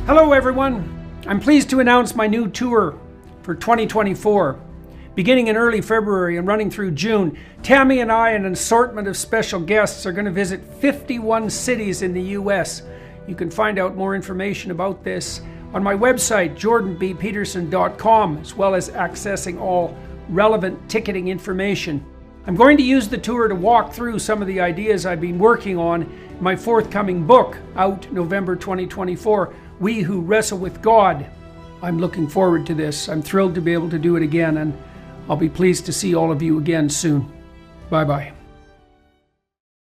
Hello everyone, I'm pleased to announce my new tour for 2024. Beginning in early February and running through June, Tammy and I and an assortment of special guests are going to visit 51 cities in the US. You can find out more information about this on my website, jordanbpeterson.com, as well as accessing all relevant ticketing information. I'm going to use the tour to walk through some of the ideas I've been working on in my forthcoming book, out November 2024, We Who Wrestle with God. I'm looking forward to this. I'm thrilled to be able to do it again, and I'll be pleased to see all of you again soon. Bye-bye.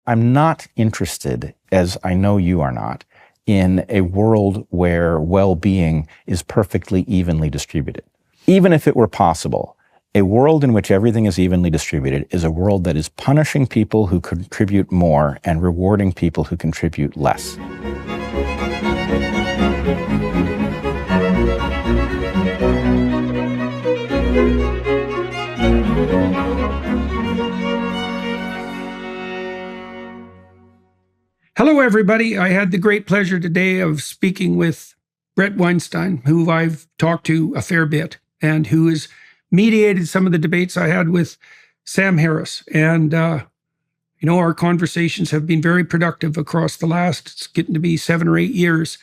I'm not interested, as I know you are not, in a world where well-being is perfectly evenly distributed. Even if it were possible, a world in which everything is evenly distributed is a world that is punishing people who contribute more and rewarding people who contribute less. Hello, everybody. I had the great pleasure today of speaking with Bret Weinstein, who I've talked to a fair bit, and who has mediated some of the debates I had with Sam Harris. And, our conversations have been very productive across the last, it's getting to be 7 or 8 years.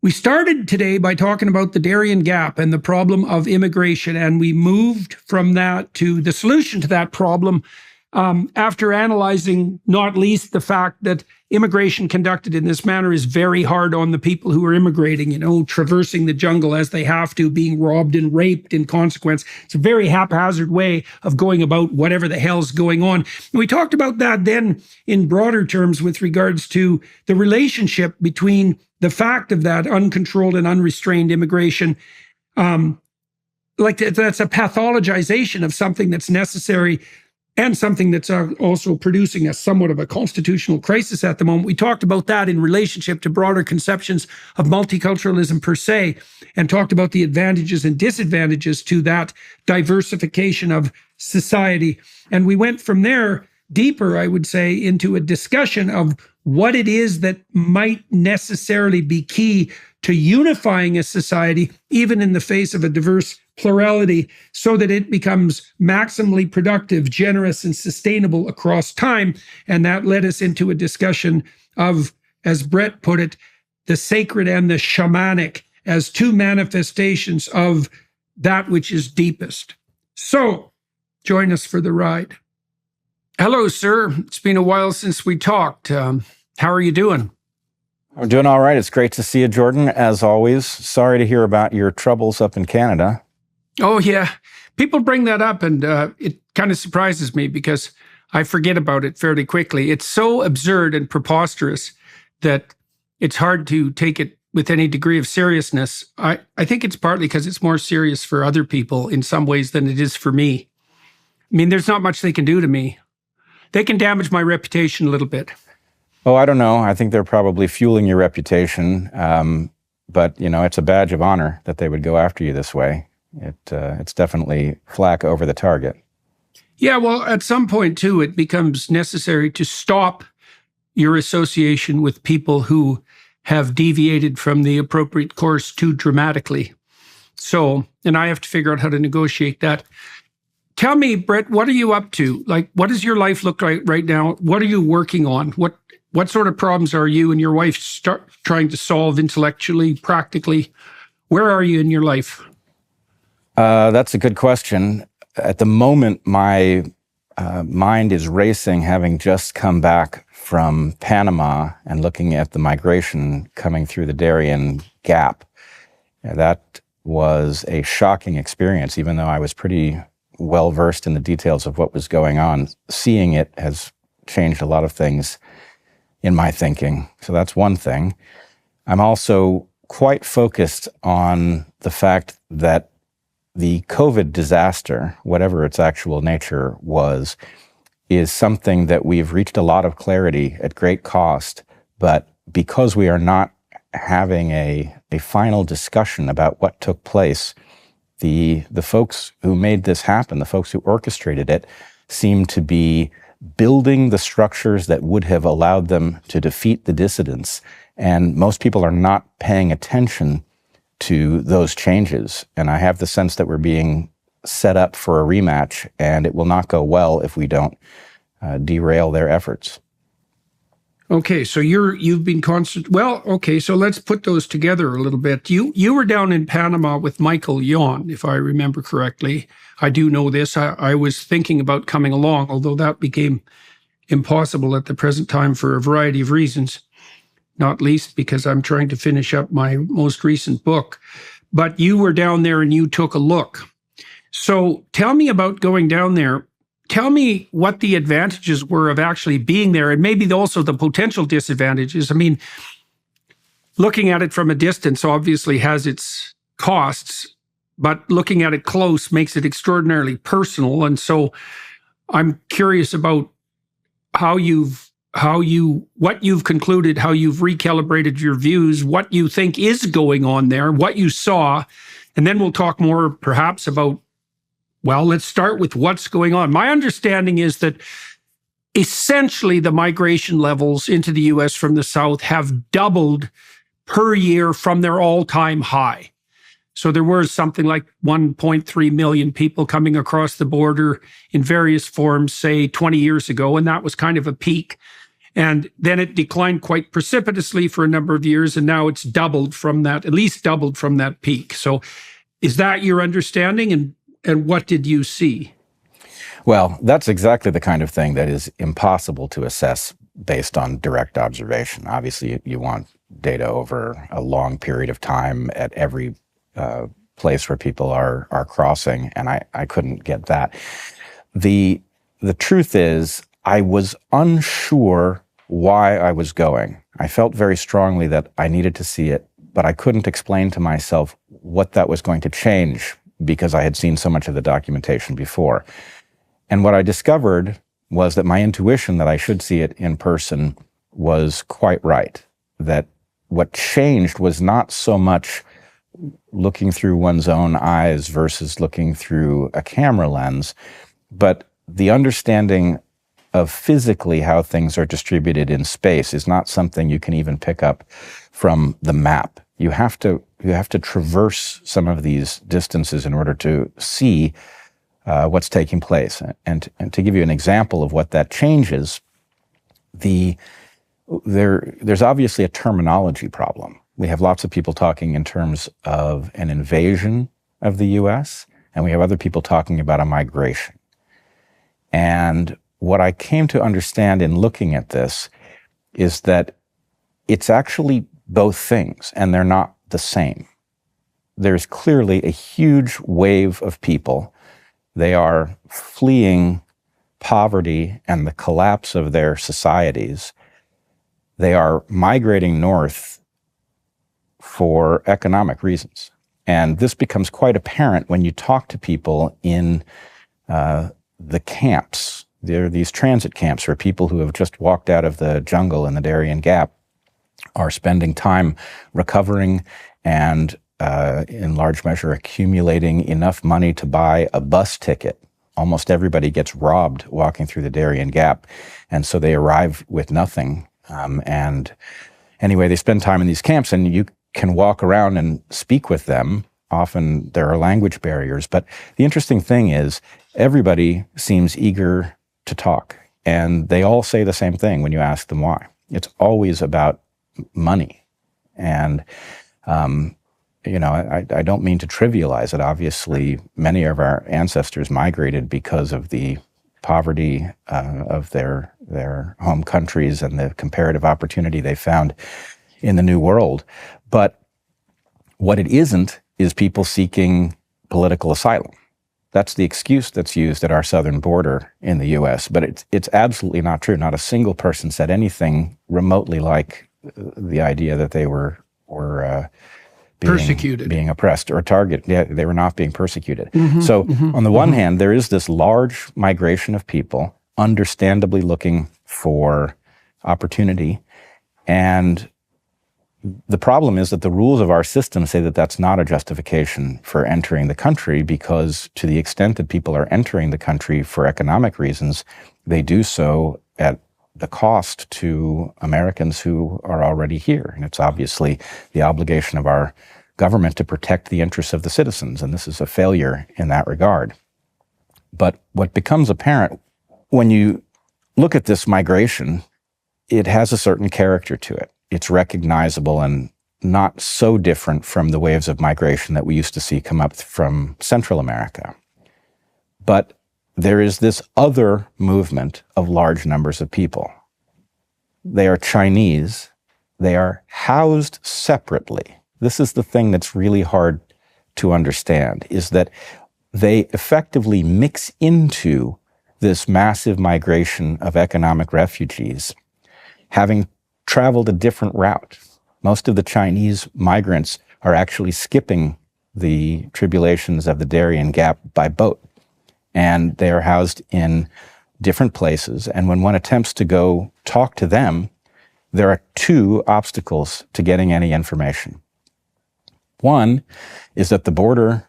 We started today by talking about the Darien Gap and the problem of immigration, and we moved from that to the solution to that problem after analyzing not least the fact that immigration conducted in this manner is very hard on the people who are immigrating, traversing the jungle as they have to, being robbed and raped in consequence. It's a very haphazard way of going about whatever the hell's going on. And we talked about that then in broader terms with regards to the relationship between the fact of that uncontrolled and unrestrained immigration. That's a pathologization of something that's necessary and something that's also producing a somewhat of a constitutional crisis at the moment. We talked about that in relationship to broader conceptions of multiculturalism per se, and talked about the advantages and disadvantages to that diversification of society. And we went from there deeper, I would say, into a discussion of what it is that might necessarily be key to unifying a society, even in the face of a diverse plurality, so that it becomes maximally productive, generous, and sustainable across time. And that led us into a discussion of, as Bret put it, the sacred and the shamanic as two manifestations of that which is deepest. So, join us for the ride. Hello, sir. It's been a while since we talked. How are you doing? I'm doing all right. It's great to see you, Jordan, as always. Sorry to hear about your troubles up in Canada. Oh, yeah. People bring that up, and it kind of surprises me because I forget about it fairly quickly. It's so absurd and preposterous that it's hard to take it with any degree of seriousness. I think it's partly because it's more serious for other people in some ways than it is for me. I mean, there's not much they can do to me. They can damage my reputation a little bit. Oh, I don't know. I think they're probably fueling your reputation. But, it's a badge of honor that they would go after you this way. It's definitely flack over the target. Yeah, well, at some point, too, it becomes necessary to stop your association with people who have deviated from the appropriate course too dramatically. So, and I have to figure out how to negotiate that. Tell me, Bret, what are you up to? What does your life look like right now? What are you working on? What sort of problems are you and your wife trying to solve intellectually, practically? Where are you in your life? That's a good question. At the moment, my mind is racing, having just come back from Panama and looking at the migration coming through the Darien Gap. That was a shocking experience, even though I was pretty well versed in the details of what was going on. Seeing it has changed a lot of things in my thinking. So that's one thing. I'm also quite focused on the fact that the COVID disaster, whatever its actual nature was, is something that we've reached a lot of clarity at great cost. But because we are not having a final discussion about what took place, the folks who made this happen, the folks who orchestrated it, seem to be building the structures that would have allowed them to defeat the dissidents. And most people are not paying attention to those changes. And I have the sense that we're being set up for a rematch, and it will not go well if we don't derail their efforts. Okay, so you've been constant. Well, okay, so let's put those together a little bit. You were down in Panama with Michael Yon, if I remember correctly. I do know this. I was thinking about coming along, although that became impossible at the present time for a variety of reasons, not least because I'm trying to finish up my most recent book. But you were down there and you took a look. So tell me about going down there. Tell me what the advantages were of actually being there, and maybe also the potential disadvantages. I mean, looking at it from a distance obviously has its costs, but looking at it close makes it extraordinarily personal. And so I'm curious about what you've concluded, how you've recalibrated your views, what you think is going on there, what you saw, and then we'll talk more perhaps about, well, let's start with what's going on. My understanding is that essentially the migration levels into the U.S. from the South have doubled per year from their all-time high. So there was something like 1.3 million people coming across the border in various forms, say 20 years ago, and that was kind of a peak. And then it declined quite precipitously for a number of years, and now it's doubled from that, at least doubled from that peak. So is that your understanding, and what did you see? Well, that's exactly the kind of thing that is impossible to assess based on direct observation. Obviously, you want data over a long period of time at every place where people are crossing, and I couldn't get that. The truth is, I was unsure why I was going. I felt very strongly that I needed to see it, but I couldn't explain to myself what that was going to change because I had seen so much of the documentation before. And what I discovered was that my intuition that I should see it in person was quite right. That what changed was not so much looking through one's own eyes versus looking through a camera lens, but the understanding of physically how things are distributed in space is not something you can even pick up from the map. You have to traverse some of these distances in order to see what's taking place. And to give you an example of what that changes, there's obviously a terminology problem. We have lots of people talking in terms of an invasion of the U.S., and we have other people talking about a migration. And what I came to understand in looking at this is that it's actually both things, and they're not the same. There's clearly a huge wave of people. They are fleeing poverty and the collapse of their societies. They are migrating north for economic reasons. And this becomes quite apparent when you talk to people in the camps. There are these transit camps where people who have just walked out of the jungle in the Darien Gap are spending time recovering and in large measure accumulating enough money to buy a bus ticket. Almost everybody gets robbed walking through the Darien Gap, and so they arrive with nothing. And anyway, they spend time in these camps, and you can walk around and speak with them. Often there are language barriers, but the interesting thing is everybody seems eager to talk, and they all say the same thing when you ask them why. It's always about money. And I don't mean to trivialize it. Obviously, many of our ancestors migrated because of the poverty of their home countries and the comparative opportunity they found in the New World. But what it isn't is people seeking political asylum. That's the excuse that's used at our southern border in the U.S., but it's absolutely not true. Not a single person said anything remotely like the idea that they were persecuted, being oppressed or targeted. Yeah, they were not being persecuted. On the one hand, there is this large migration of people, understandably looking for opportunity, and the problem is that the rules of our system say that that's not a justification for entering the country, because to the extent that people are entering the country for economic reasons, they do so at the cost to Americans who are already here. And it's obviously the obligation of our government to protect the interests of the citizens, and this is a failure in that regard. But what becomes apparent when you look at this migration, it has a certain character to it. It's recognizable and not so different from the waves of migration that we used to see come up from Central America. But there is this other movement of large numbers of people. They are Chinese. They are housed separately. This is the thing that's really hard to understand, is that they effectively mix into this massive migration of economic refugees, having traveled a different route. Most of the Chinese migrants are actually skipping the tribulations of the Darien Gap by boat, and they are housed in different places. And when one attempts to go talk to them, there are two obstacles to getting any information. One is that the border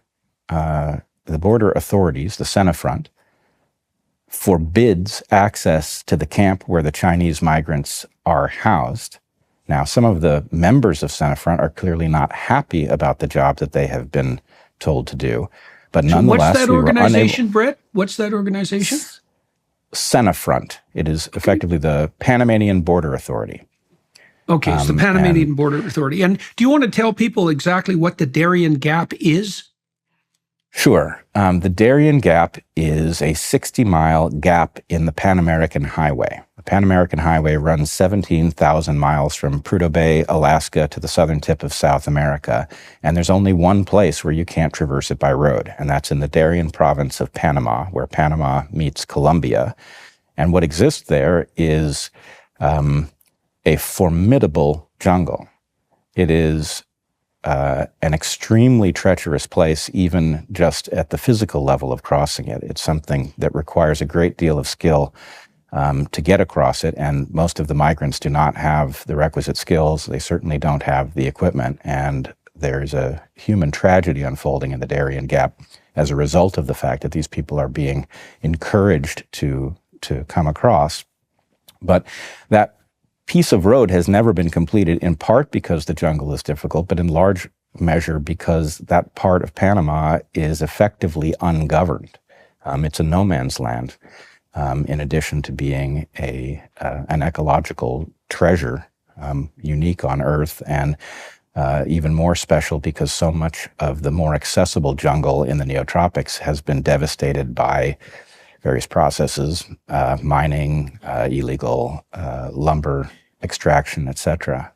authorities, the Senafront, forbids access to the camp where the Chinese migrants are housed. Now, some of the members of Senafront are clearly not happy about the job that they have been told to do, but nonetheless, what's that organization, Bret? What's that organization? Senafront. It is effectively the Panamanian Border Authority. Okay, it's the Panamanian Border Authority. And do you want to tell people exactly what the Darien Gap is? Sure. The Darien Gap is a 60-mile gap in the Pan American Highway. The Pan American Highway runs 17,000 miles from Prudhoe Bay, Alaska, to the southern tip of South America, and there's only one place where you can't traverse it by road, and that's in the Darien province of Panama, where Panama meets Colombia. And what exists there is a formidable jungle. It is an extremely treacherous place, even just at the physical level of crossing it. It's something that requires a great deal of skill to get across it, and most of the migrants do not have the requisite skills. They certainly don't have the equipment, and there's a human tragedy unfolding in the Darien Gap as a result of the fact that these people are being encouraged to come across. But that piece of road has never been completed, in part because the jungle is difficult, but in large measure because that part of Panama is effectively ungoverned. It's a no man's land, in addition to being an ecological treasure, unique on Earth, and even more special because so much of the more accessible jungle in the neotropics has been devastated by various processes, mining, illegal lumber extraction, etc.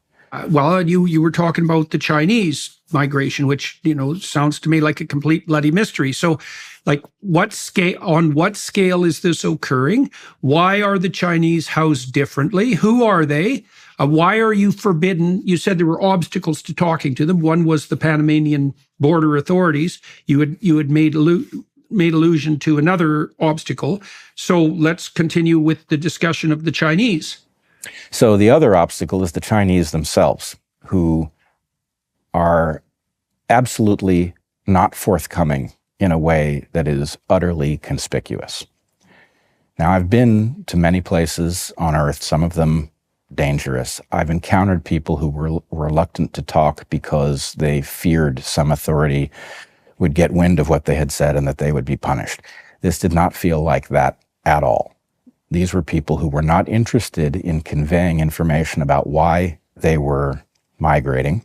Well, you were talking about the Chinese migration, which, sounds to me like a complete bloody mystery. So, on what scale is this occurring? Why are the Chinese housed differently? Who are they? Why are you forbidden? You said there were obstacles to talking to them. One was the Panamanian border authorities. You had made allusion to another obstacle. So let's continue with the discussion of the Chinese. So the other obstacle is the Chinese themselves, who are absolutely not forthcoming in a way that is utterly conspicuous. Now, I've been to many places on Earth, some of them dangerous. I've encountered people who were reluctant to talk because they feared some authority would get wind of what they had said and that they would be punished. This did not feel like that at all. These were people who were not interested in conveying information about why they were migrating.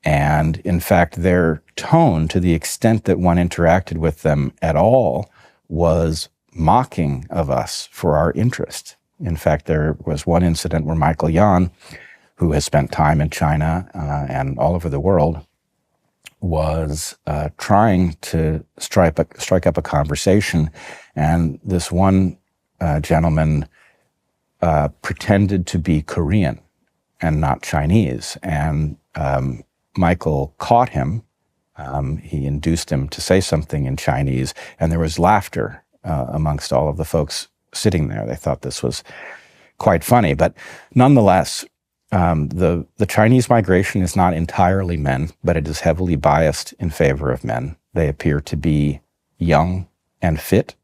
And in fact, their tone, to the extent that one interacted with them at all, was mocking of us for our interest. In fact, there was one incident where Michael Yan, who has spent time in China and all over the world, was trying to strike up a conversation, and this one gentleman pretended to be Korean and not Chinese, and Michael caught him. He induced him to say something in Chinese, and there was laughter amongst all of the folks sitting there. They thought this was quite funny, but nonetheless, The Chinese migration is not entirely men, but it is heavily biased in favor of men. They appear to be young and fit,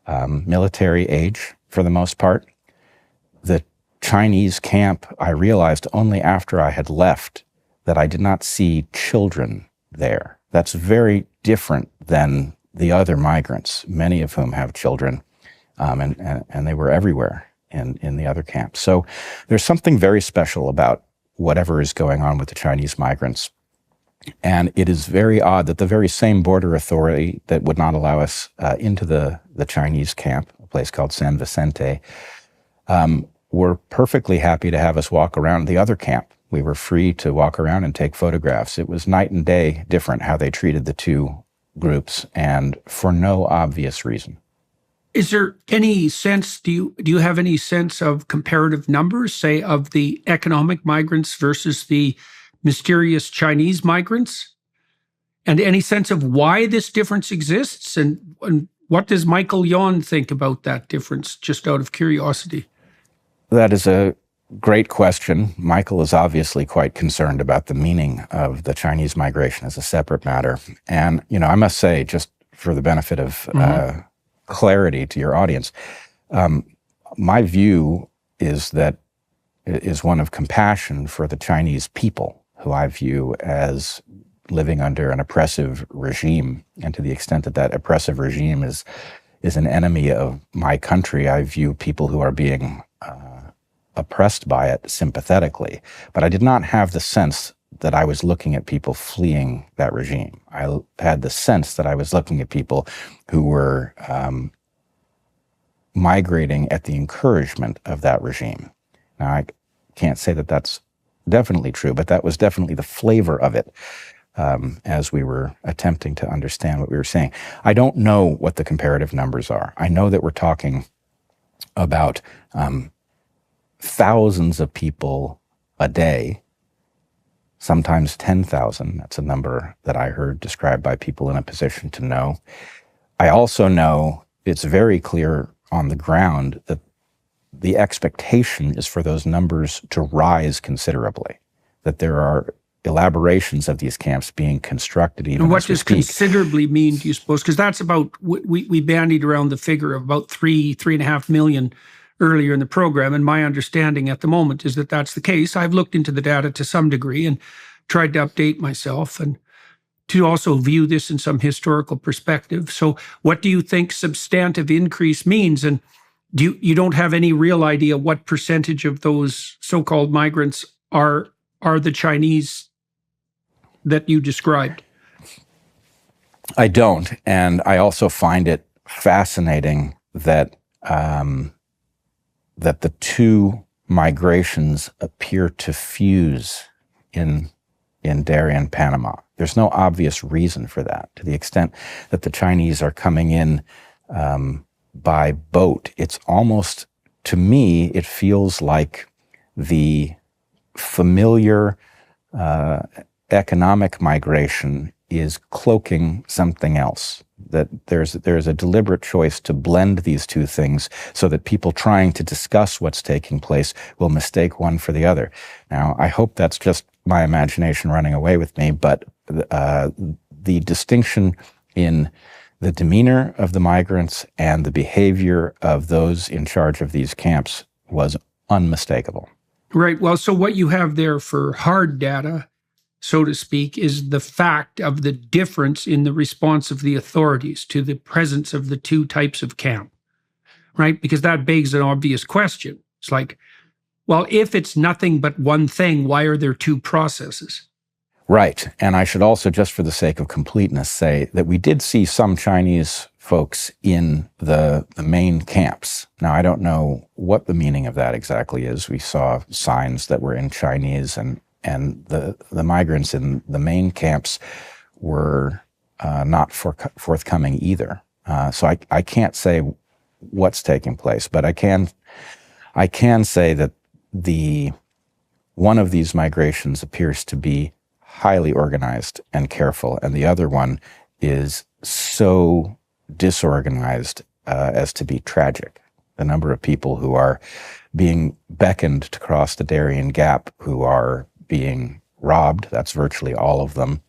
military age for the most part. The Chinese camp, I realized only after I had left that I did not see children there. That's very different than the other migrants, many of whom have children, and they were everywhere in the other camps. So there's something very special about whatever is going on with the Chinese migrants. And it is very odd that the very same border authority that would not allow us into the Chinese camp, a place called San Vicente, were perfectly happy to have us walk around the other camp. We were free to walk around and take photographs. It was night and day different how they treated the two groups, and for no obvious reason. Is there any sense, do you have any sense of comparative numbers, say, of the economic migrants versus the mysterious Chinese migrants? And any sense of why this difference exists? And what does Michael Yon think about that difference, just out of curiosity? That is a great question. Michael is obviously quite concerned about the meaning of the Chinese migration as a separate matter. And, I must say, just for the benefit of clarity to your audience, my view is one of compassion for the Chinese people, who I view as living under an oppressive regime. And to the extent that that oppressive regime is an enemy of my country, I view people who are being oppressed by it sympathetically. But I did not have the sense that I was looking at people fleeing that regime. I had the sense that I was looking at people who were migrating at the encouragement of that regime. Now, I can't say that that's definitely true, but that was definitely the flavor of it as we were attempting to understand what we were saying. I don't know what the comparative numbers are. I know that we're talking about thousands of people a day, sometimes 10,000. That's a number that I heard described by people in a position to know. I also know it's very clear on the ground that the expectation is for those numbers to rise considerably, that there are elaborations of these camps being constructed even as we speak. And what does considerably mean, do you suppose? Because that's about, we bandied around the figure of about 3.5 million earlier in the program, and my understanding at the moment is that that's the case. I've looked into the data to some degree and tried to update myself and to also view this in some historical perspective. So what do you think substantive increase means? And you don't have any real idea what percentage of those so-called migrants are the Chinese that you described? I don't. And I also find it fascinating that that the two migrations appear to fuse in Darien, Panama. There's no obvious reason for that. To the extent that the Chinese are coming in by boat, it's almost, to me, it feels like the familiar economic migration is cloaking something else. That there's a deliberate choice to blend these two things so that people trying to discuss what's taking place will mistake one for the other. Now, I hope that's just my imagination running away with me, but the distinction in the demeanor of the migrants and the behavior of those in charge of these camps was unmistakable. Right. Well, so what you have there for hard data, so to speak, is the fact of the difference in the response of the authorities to the presence of the two types of camp, right? Because that begs an obvious question. It's like, well, if it's nothing but one thing, why are there two processes? Right. And I should also, just for the sake of completeness, say that we did see some Chinese folks in the main camps. Now, I don't know what the meaning of that exactly is. We saw signs that were in Chinese, and the migrants in the main camps were not forthcoming either. So I can't say what's taking place, but I can say that one of these migrations appears to be highly organized and careful, and the other one is so disorganized as to be tragic. the number of people who are being beckoned to cross the Darien Gap, who are being robbed, that's virtually all of them,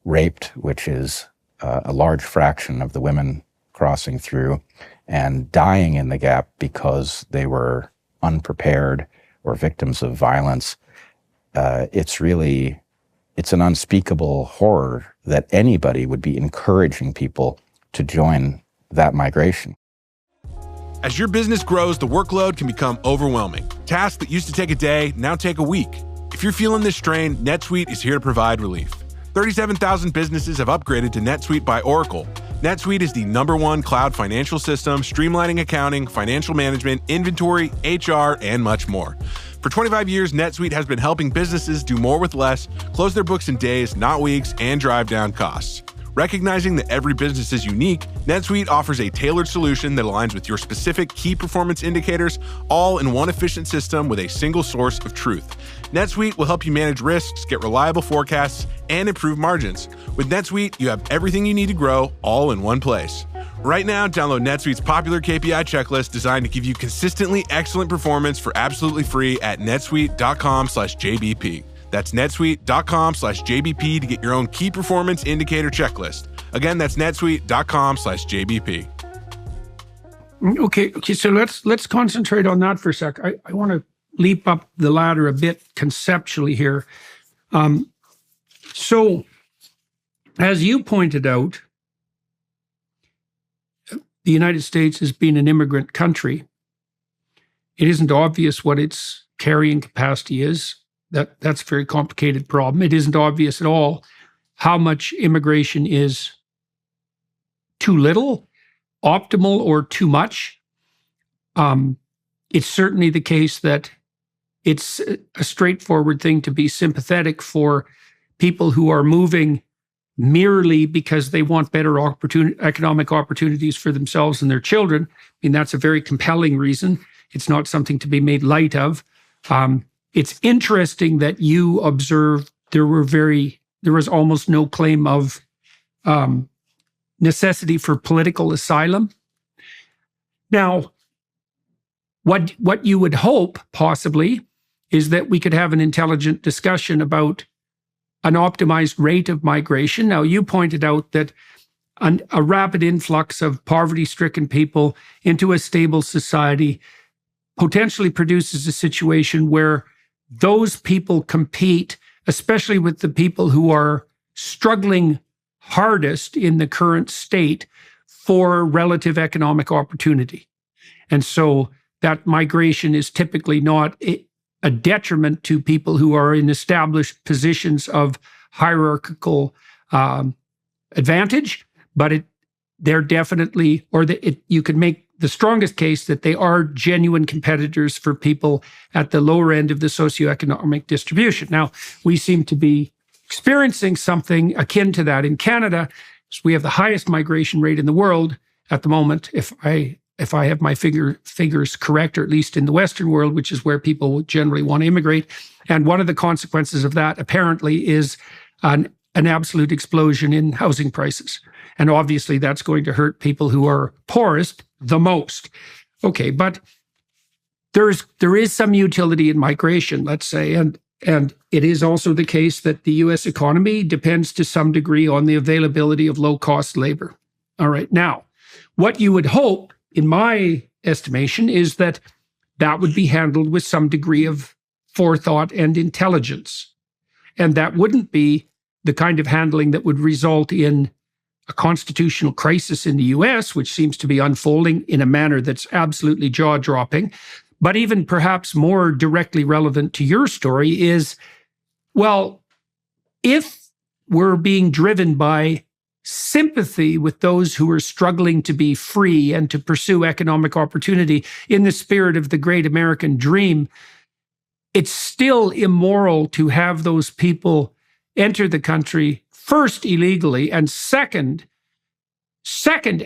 raped, which is a large fraction of the women crossing through, and dying in the gap because they were unprepared or victims of violence. It's an unspeakable horror that anybody would be encouraging people to join that migration. As your business grows, the workload can become overwhelming. Tasks that used to take a day now take a week. If you're feeling this strain, NetSuite is here to provide relief. 37,000 businesses have upgraded to NetSuite by Oracle. NetSuite is the #1 cloud financial system, streamlining accounting, financial management, inventory, HR, and much more. For 25 years, NetSuite has been helping businesses do more with less, close their books in days, not weeks, and drive down costs. Recognizing that every business is unique, NetSuite offers a tailored solution that aligns with your specific key performance indicators, all in one efficient system with a single source of truth. NetSuite will help you manage risks, get reliable forecasts, and improve margins. With NetSuite, you have everything you need to grow, all in one place. Right now, download NetSuite's popular KPI checklist designed to give you consistently excellent performance for absolutely free at netsuite.com/JBP. That's netsuite.com/JBP to get your own key performance indicator checklist. Again, that's netsuite.com/JBP. Okay. So let's concentrate on that for a sec. I want to leap up the ladder a bit conceptually here. So, as you pointed out, the United States has been an immigrant country. It isn't obvious what its carrying capacity is. That's a very complicated problem. It isn't obvious at all how much immigration is too little, optimal, or too much. It's certainly the case that it's a straightforward thing to be sympathetic for people who are moving merely because they want better economic opportunities for themselves and their children. I mean, that's a very compelling reason. It's not something to be made light of. It's interesting that you observe there was almost no claim of necessity for political asylum. Now, what you would hope, possibly, is that we could have an intelligent discussion about an optimized rate of migration. Now, you pointed out that a rapid influx of poverty-stricken people into a stable society potentially produces a situation where those people compete, especially with the people who are struggling hardest in the current state for relative economic opportunity. And so that migration is typically not a detriment to people who are in established positions of hierarchical advantage, but they're definitely, you could make the strongest case that they are genuine competitors for people at the lower end of the socioeconomic distribution. Now, we seem to be experiencing something akin to that in Canada. So we have the highest migration rate in the world at the moment, if I have my figures correct, or at least in the Western world, which is where people generally want to immigrate. And one of the consequences of that, apparently, is an absolute explosion in housing prices. And obviously, that's going to hurt people who are poorest the most. Okay, but there is some utility in migration, let's say, and it is also the case that the U.S. economy depends to some degree on the availability of low-cost labor. All right, now, what you would hope, in my estimation, is that would be handled with some degree of forethought and intelligence. And that wouldn't be the kind of handling that would result in a constitutional crisis in the US, which seems to be unfolding in a manner that's absolutely jaw-dropping. But even perhaps more directly relevant to your story is, well, if we're being driven by sympathy with those who are struggling to be free and to pursue economic opportunity in the spirit of the great American dream, it's still immoral to have those people enter the country, first illegally, and second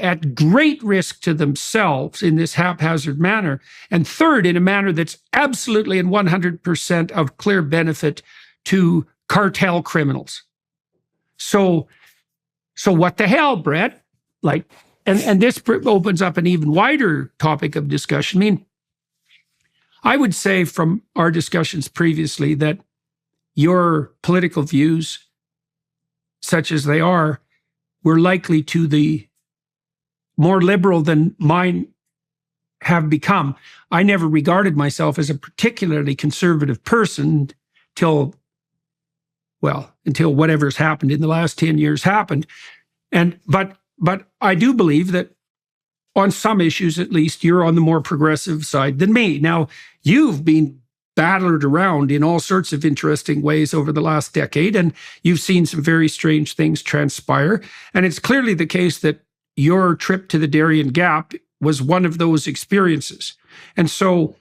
at great risk to themselves in this haphazard manner, and third in a manner that's absolutely and 100% of clear benefit to cartel criminals. So what the hell, Bret? Like, and this opens up an even wider topic of discussion. I mean, I would say from our discussions previously that your political views, such as they are, were likely to the more liberal than mine have become. I never regarded myself as a particularly conservative person until whatever's happened in the last 10 years happened. But I do believe that on some issues, at least, you're on the more progressive side than me. Now, you've been battered around in all sorts of interesting ways over the last decade, and you've seen some very strange things transpire. And it's clearly the case that your trip to the Darien Gap was one of those experiences. And so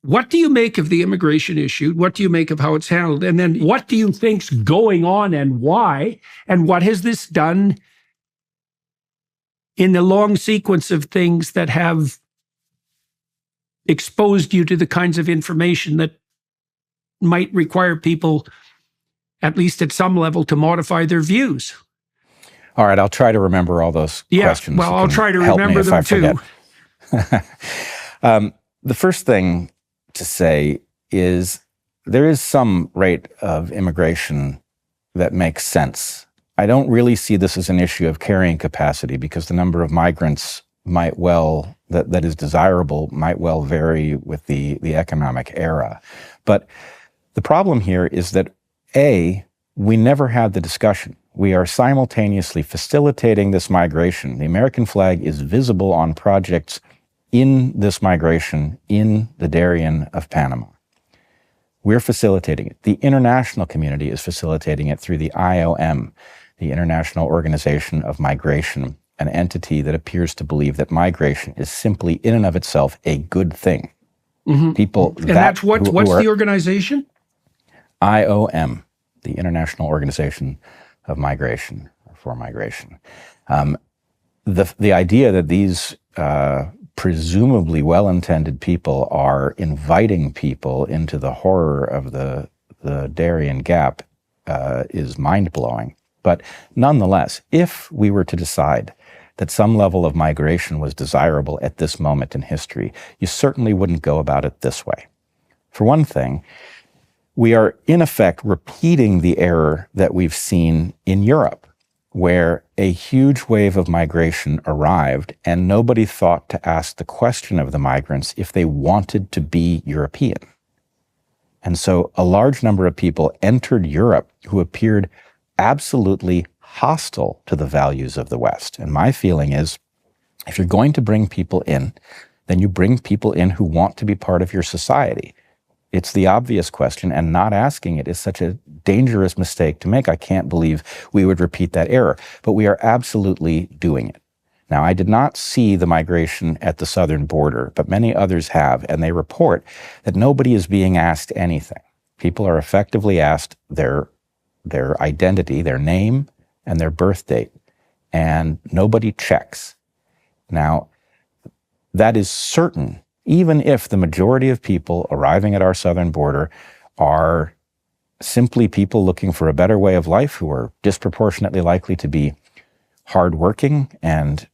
what do you make of the immigration issue? What do you make of how it's handled? And then what do you think's going on and why? And what has this done in the long sequence of things that have exposed you to the kinds of information that might require people, at least at some level, to modify their views? All right, I'll try to remember all those questions. Well, I'll try to remember them too. The first thing to say is there is some rate of immigration that makes sense. I don't really see this as an issue of carrying capacity because the number of migrants that is desirable might well vary with the economic era. But the problem here is that, A, we never had the discussion. We are simultaneously facilitating this migration. The American flag is visible on projects in this migration in the Darien of Panama. We're facilitating it. The international community is facilitating it through the IOM, the International Organization of Migration, an entity that appears to believe that migration is simply in and of itself a good thing. Mm-hmm. What's the organization? IOM, the International Organization of Migration, for migration. The idea that these presumably well-intended people are inviting people into the horror of the Darien Gap is mind-blowing. But nonetheless, if we were to decide that some level of migration was desirable at this moment in history, you certainly wouldn't go about it this way. For one thing, we are in effect repeating the error that we've seen in Europe, where a huge wave of migration arrived and nobody thought to ask the question of the migrants if they wanted to be European. And so a large number of people entered Europe who appeared absolutely hostile to the values of the West. And my feeling is, if you're going to bring people in, then you bring people in who want to be part of your society. It's the obvious question, and not asking it is such a dangerous mistake to make. I can't believe we would repeat that error, but we are absolutely doing it. Now, I did not see the migration at the southern border, but many others have, and they report that nobody is being asked anything. People are effectively asked their identity, their name, and their birth date, and nobody checks. Now, that is certain, even if the majority of people arriving at our southern border are simply people looking for a better way of life who are disproportionately likely to be hardworking and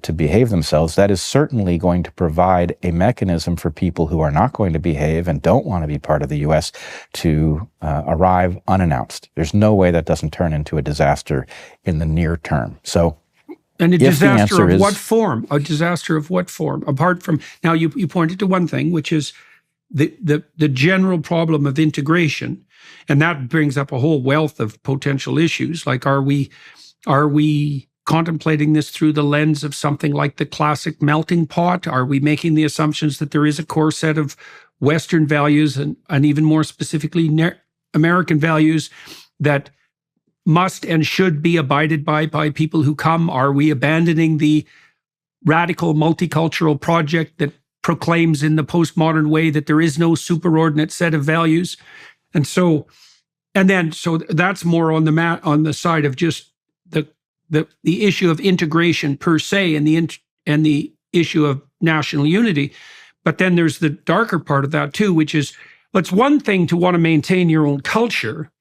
to behave themselves, that is certainly going to provide a mechanism for people who are not going to behave and don't want to be part of the U.S. to arrive unannounced. There's no way that doesn't turn into a disaster in the near term. So, and a disaster of what form? A disaster of what form? Apart from, now you pointed to one thing, which is the general problem of integration, and that brings up a whole wealth of potential issues. Like, are we contemplating this through the lens of something like the classic melting pot? Are we making the assumptions that there is a core set of Western values and even more specifically American values that must and should be abided by people who come? Are we abandoning the radical multicultural project that proclaims in the postmodern way that there is no superordinate set of values? So that's more on the side of just the issue of integration per se and the issue of national unity. But then there's the darker part of that too, which is, it's one thing to want to maintain your own culture.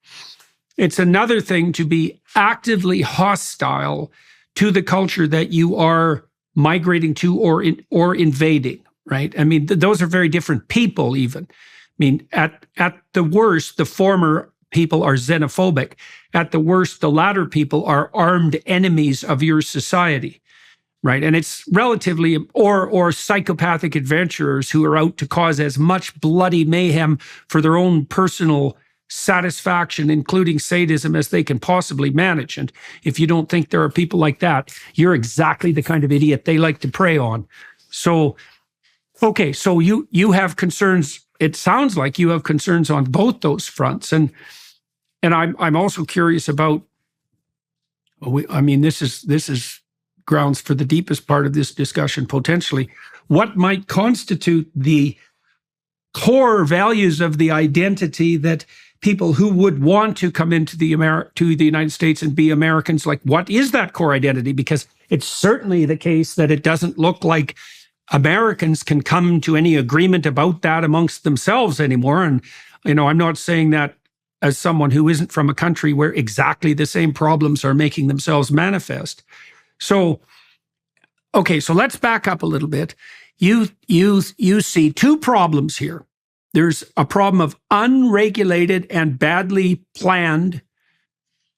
It's another thing to be actively hostile to the culture that you are migrating to or invading, right? I mean, those are very different people even. I mean, at the worst, the former people are xenophobic. At the worst, the latter people are armed enemies of your society, right? And it's relatively, or psychopathic adventurers who are out to cause as much bloody mayhem for their own personal satisfaction, including sadism, as they can possibly manage. And if you don't think there are people like that, you're exactly the kind of idiot they like to prey on. So, okay, so you have concerns. It sounds like you have concerns on both those fronts. And I'm also curious about, I mean, this is grounds for the deepest part of this discussion, potentially. What might constitute the core values of the identity that people who would want to come into the United States and be Americans, like, what is that core identity? Because it's certainly the case that it doesn't look like Americans can come to any agreement about that amongst themselves anymore. And, I'm not saying that as someone who isn't from a country where exactly the same problems are making themselves manifest. So, okay, so let's back up a little bit. You see two problems here. There's a problem of unregulated and badly planned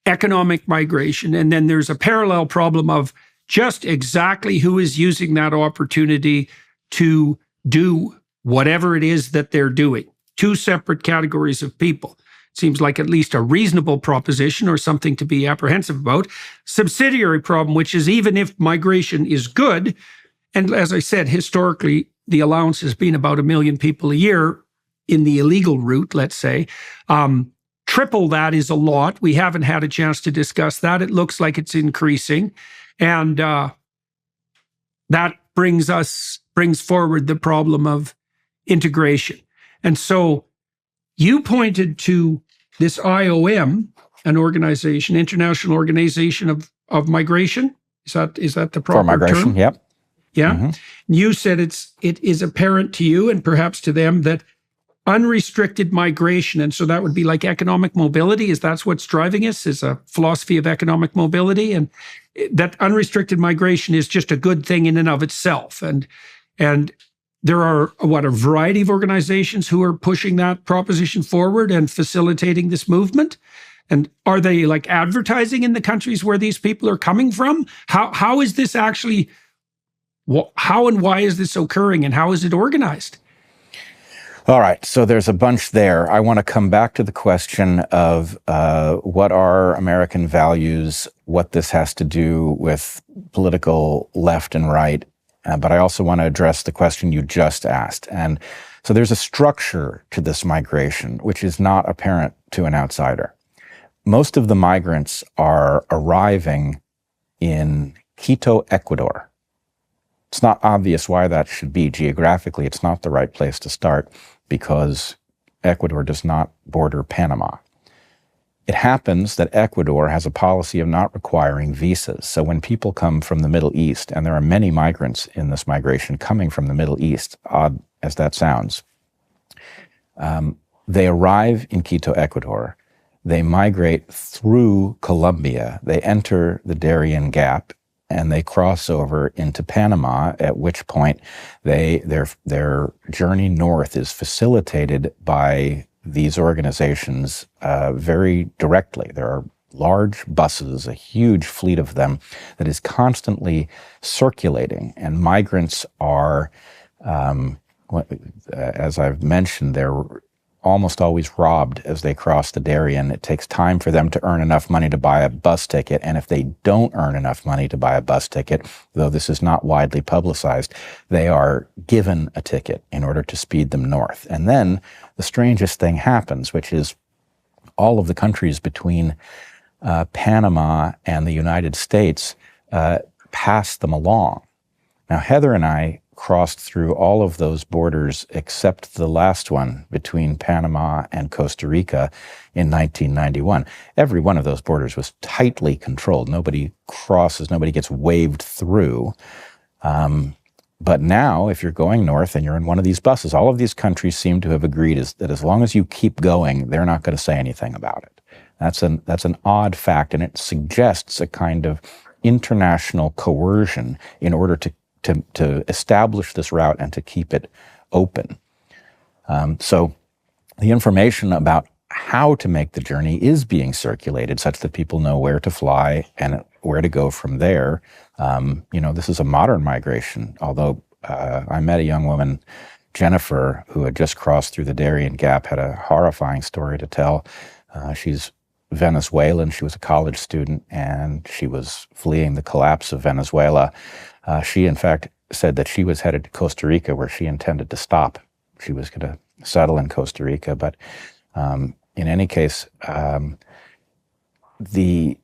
economic migration, and then there's a parallel problem of just exactly who is using that opportunity to do whatever it is that they're doing. Two separate categories of people. Seems like at least a reasonable proposition or something to be apprehensive about. Subsidiary problem, which is even if migration is good, and as I said, historically, the allowance has been about 1 million people a year in the illegal route, let's say. Triple that is a lot. We haven't had a chance to discuss that. It looks like it's increasing. And that brings forward the problem of integration. And so you pointed to this IOM, an organization, International Organization of Migration. Is that the proper For migration, term? yep. Yeah. Mm-hmm. You said it is apparent to you and perhaps to them that unrestricted migration, and so that would be like economic mobility, is that's what's driving us, is a philosophy of economic mobility, and that unrestricted migration is just a good thing in and of itself. And there are a variety of organizations who are pushing that proposition forward and facilitating this movement. And are they like advertising in the countries where these people are coming from? How is this actually, how and why is this occurring, and how is it organized? All right, so there's a bunch there. I want to come back to the question of what are American values, what this has to do with political left and right, but I also want to address the question you just asked. And so there's a structure to this migration, which is not apparent to an outsider. Most of the migrants are arriving in Quito, Ecuador. It's not obvious why that should be. Geographically, it's not the right place to start because Ecuador does not border Panama. It happens that Ecuador has a policy of not requiring visas. So when people come from the Middle East, and there are many migrants in this migration coming from the Middle East, odd as that sounds, they arrive in Quito, Ecuador. They migrate through Colombia. They enter the Darien Gap, and they cross over into Panama, at which point their journey north is facilitated by these organizations very directly. There are large buses, a huge fleet of them that is constantly circulating, and migrants are, as I've mentioned, they're almost always robbed as they cross the Darien. It takes time for them to earn enough money to buy a bus ticket, and if they don't earn enough money to buy a bus ticket, though this is not widely publicized, they are given a ticket in order to speed them north. And then the strangest thing happens, which is all of the countries between Panama and the United States pass them along. Now, Heather and I crossed through all of those borders except the last one between Panama and Costa Rica in 1991. Every one of those borders was tightly controlled. Nobody crosses, nobody gets waved through. But now, if you're going north and you're in one of these buses, all of these countries seem to have agreed that as long as you keep going, they're not going to say anything about it. That's an odd fact, and it suggests a kind of international coercion in order to establish this route and to keep it open. So the information about how to make the journey is being circulated such that people know where to fly and where to go from there. This is a modern migration, although I met a young woman, Jennifer, who had just crossed through the Darien Gap, had a horrifying story to tell. She's Venezuelan. She was a college student, and she was fleeing the collapse of Venezuela. She, in fact, said that she was headed to Costa Rica, where she intended to stop. She was going to settle in Costa Rica, but in any case, the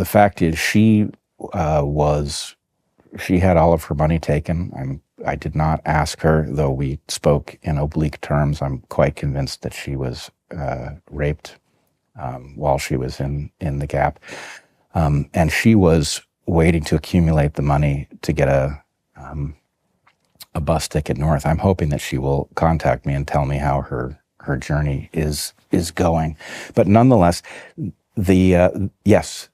fact is she had all of her money taken. I did not ask her, though we spoke in oblique terms. I'm quite convinced that she was raped while she was in the Gap, and she was waiting to accumulate the money to get a bus ticket north. I'm hoping that she will contact me and tell me how her journey is going. But nonetheless, yes,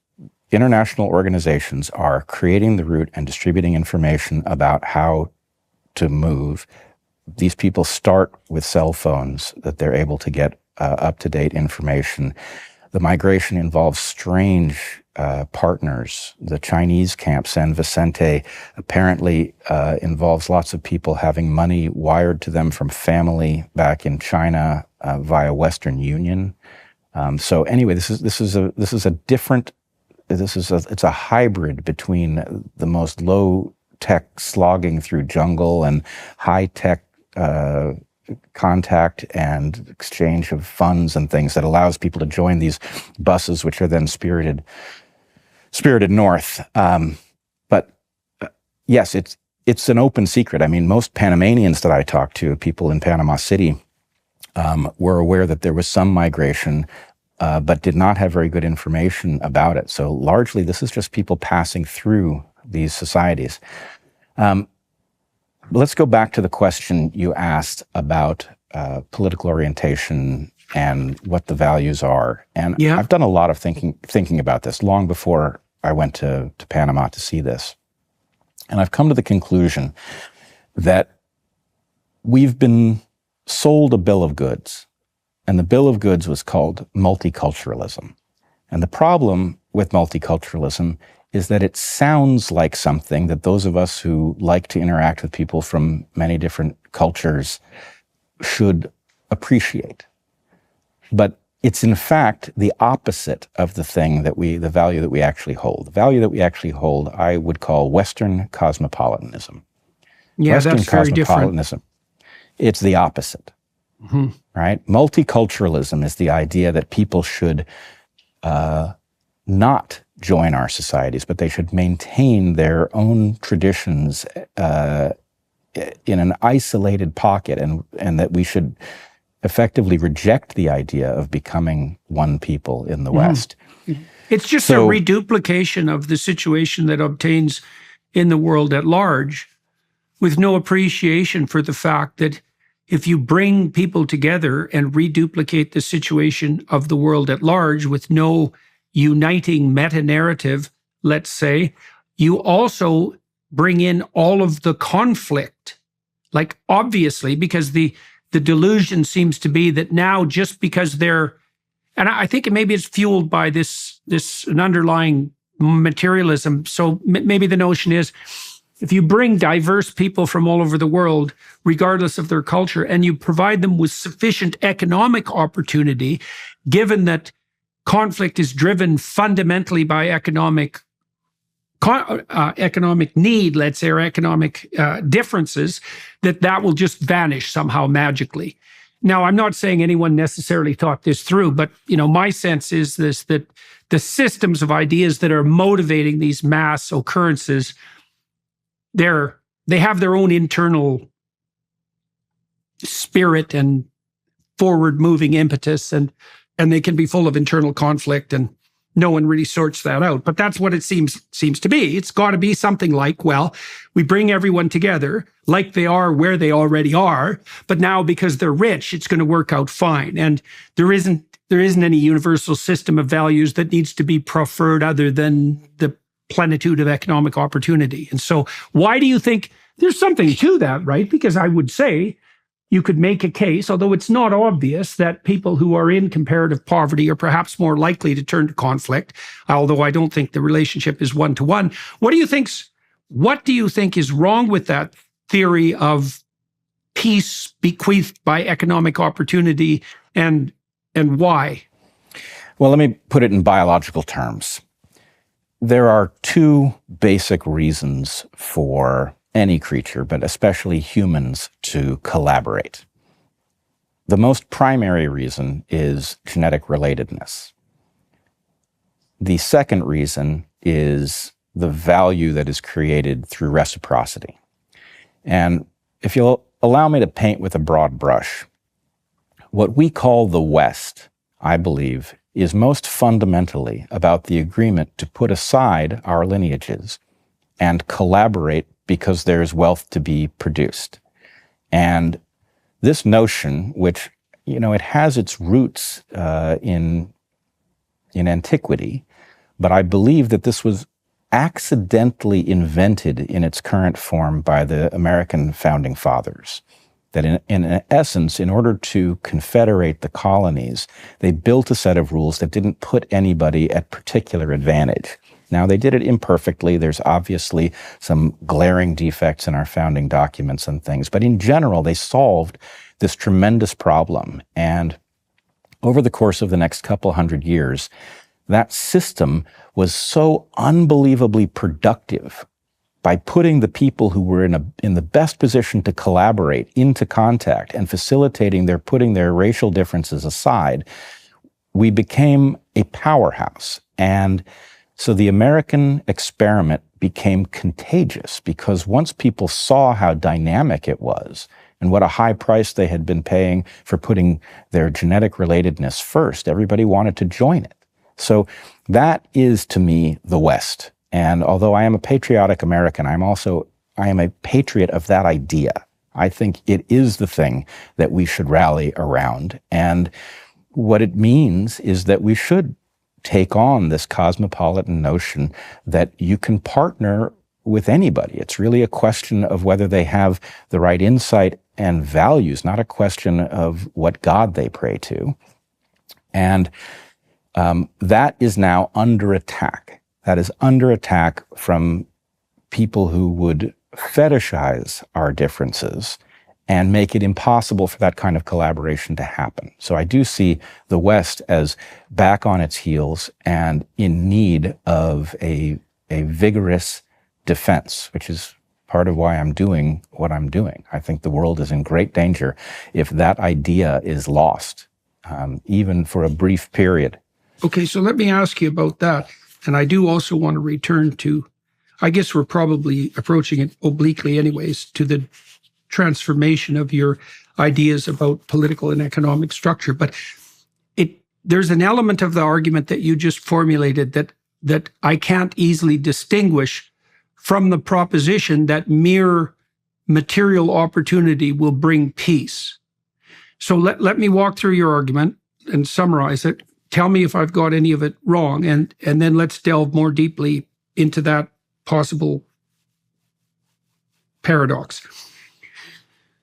international organizations are creating the route and distributing information about how to move. These people start with cell phones that they're able to get up-to-date information. The migration involves strange partners. The Chinese camp, San Vicente, apparently involves lots of people having money wired to them from family back in China via Western Union. So anyway, it's a hybrid between the most low-tech slogging through jungle and high-tech contact and exchange of funds and things that allows people to join these buses, which are then spirited north. But yes, it's an open secret. I mean, most Panamanians that I talked to, people in Panama City, were aware that there was some migration, but did not have very good information about it. So largely, this is just people passing through these societies. Let's go back to the question you asked about political orientation and what the values are. And yeah, I've done a lot of thinking about this long before I went to Panama to see this. And I've come to the conclusion that we've been sold a bill of goods, and the bill of goods was called multiculturalism. And the problem with multiculturalism is that it sounds like something that those of us who like to interact with people from many different cultures should appreciate. But it's in fact the opposite of the value that we actually hold. The value that we actually hold, I would call Western cosmopolitanism. Yeah, Western that's very cosmopolitanism. Different. It's the opposite, right? Multiculturalism is the idea that people should not join our societies, but they should maintain their own traditions in an isolated pocket, and that we should effectively reject the idea of becoming one people in the West. It's just a reduplication of the situation that obtains in the world at large, with no appreciation for the fact that if you bring people together and reduplicate the situation of the world at large with no uniting meta-narrative, let's say, you also bring in all of the conflict. Like, obviously, because the delusion seems to be that now just because they're, and I think maybe it's fueled by this an underlying materialism. So maybe the notion is, if you bring diverse people from all over the world, regardless of their culture, and you provide them with sufficient economic opportunity, given that conflict is driven fundamentally by economic need, let's say, or economic differences, that will just vanish somehow magically. Now, I'm not saying anyone necessarily thought this through, but my sense is that the systems of ideas that are motivating these mass occurrences, they have their own internal spirit and forward-moving impetus, and they can be full of internal conflict, and no one really sorts that out. But that's what it seems to be. It's got to be something like, well, we bring everyone together like they are where they already are, but now because they're rich, it's going to work out fine. And there isn't any universal system of values that needs to be preferred other than the plenitude of economic opportunity. And so why do you think there's something to that, right? Because I would say you could make a case, although it's not obvious, that people who are in comparative poverty are perhaps more likely to turn to conflict, although I don't think the relationship is one-to-one. What do you think is wrong with that theory of peace bequeathed by economic opportunity, and why? Well, let me put it in biological terms. There are two basic reasons for any creature, but especially humans, to collaborate. The most primary reason is genetic relatedness. The second reason is the value that is created through reciprocity. And if you'll allow me to paint with a broad brush, what we call the West, I believe, is most fundamentally about the agreement to put aside our lineages and collaborate because there's wealth to be produced. And this notion, which, it has its roots in antiquity, but I believe that this was accidentally invented in its current form by the American founding fathers. That in essence, in order to confederate the colonies, they built a set of rules that didn't put anybody at particular advantage. Now, they did it imperfectly. There's obviously some glaring defects in our founding documents and things, but in general, they solved this tremendous problem. And over the course of the next couple hundred years, that system was so unbelievably productive by putting the people who were in the best position to collaborate into contact and facilitating putting their racial differences aside. We became a powerhouse. And so the American experiment became contagious because once people saw how dynamic it was and what a high price they had been paying for putting their genetic relatedness first, everybody wanted to join it. So that is, to me, the West. And although I am a patriotic American, I am a patriot of that idea. I think it is the thing that we should rally around. And what it means is that we should take on this cosmopolitan notion that you can partner with anybody. It's really a question of whether they have the right insight and values, not a question of what God they pray to. And that is now under attack. That is under attack from people who would fetishize our differences and make it impossible for that kind of collaboration to happen. So I do see the West as back on its heels and in need of a vigorous defense, which is part of why I'm doing what I'm doing. I think the world is in great danger if that idea is lost, even for a brief period. Okay, so let me ask you about that. And I do also want to return to, I guess we're probably approaching it obliquely anyways, to the transformation of your ideas about political and economic structure. But there's an element of the argument that you just formulated that I can't easily distinguish from the proposition that mere material opportunity will bring peace. So let me walk through your argument and summarize it. Tell me if I've got any of it wrong, and then let's delve more deeply into that possible paradox.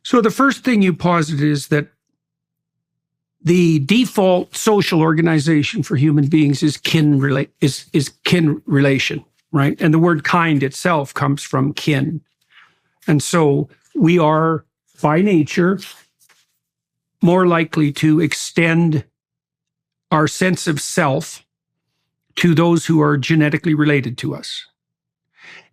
So the first thing you posit is that the default social organization for human beings is kin relation, right? And the word kind itself comes from kin. And so we are, by nature, more likely to extend our sense of self to those who are genetically related to us.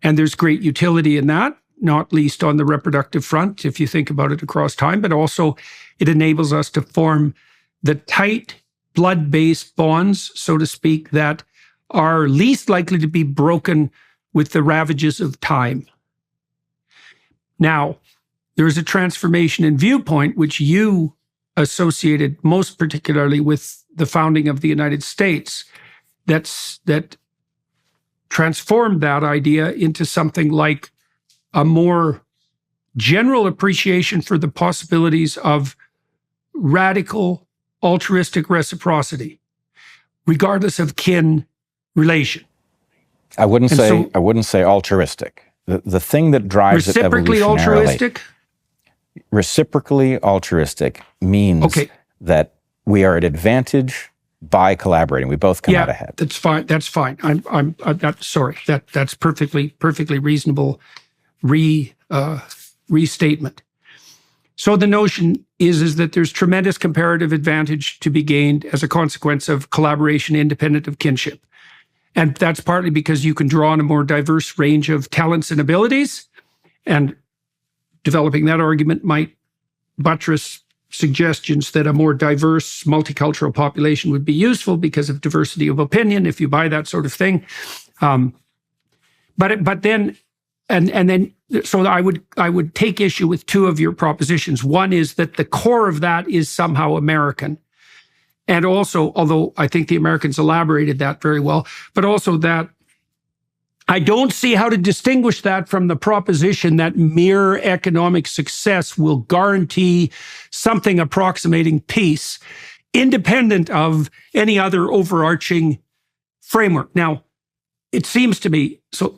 And there's great utility in that, not least on the reproductive front, if you think about it across time, but also it enables us to form the tight blood-based bonds, so to speak, that are least likely to be broken with the ravages of time. Now, there's a transformation in viewpoint, which you associated most particularly with the founding of the United States, that transformed that idea into something like a more general appreciation for the possibilities of radical altruistic reciprocity, regardless of kin relation. I wouldn't And say so- I wouldn't say altruistic. The thing that drives it Reciprocally evolutionarily, altruistic? reciprocally altruistic means Okay. that we are at advantage by collaborating. We both come out ahead. That's fine. That's fine. I'm sorry. That's perfectly reasonable restatement. So the notion is that there's tremendous comparative advantage to be gained as a consequence of collaboration independent of kinship. And that's partly because you can draw on a more diverse range of talents and abilities. And developing that argument might buttress suggestions that a more diverse multicultural population would be useful because of diversity of opinion, if you buy that sort of thing. But then I would take issue with two of your propositions. One is that the core of that is somehow American. And also, although I think the Americans elaborated that very well, but also that I don't see how to distinguish that from the proposition that mere economic success will guarantee something approximating peace, independent of any other overarching framework. Now, it seems to me, so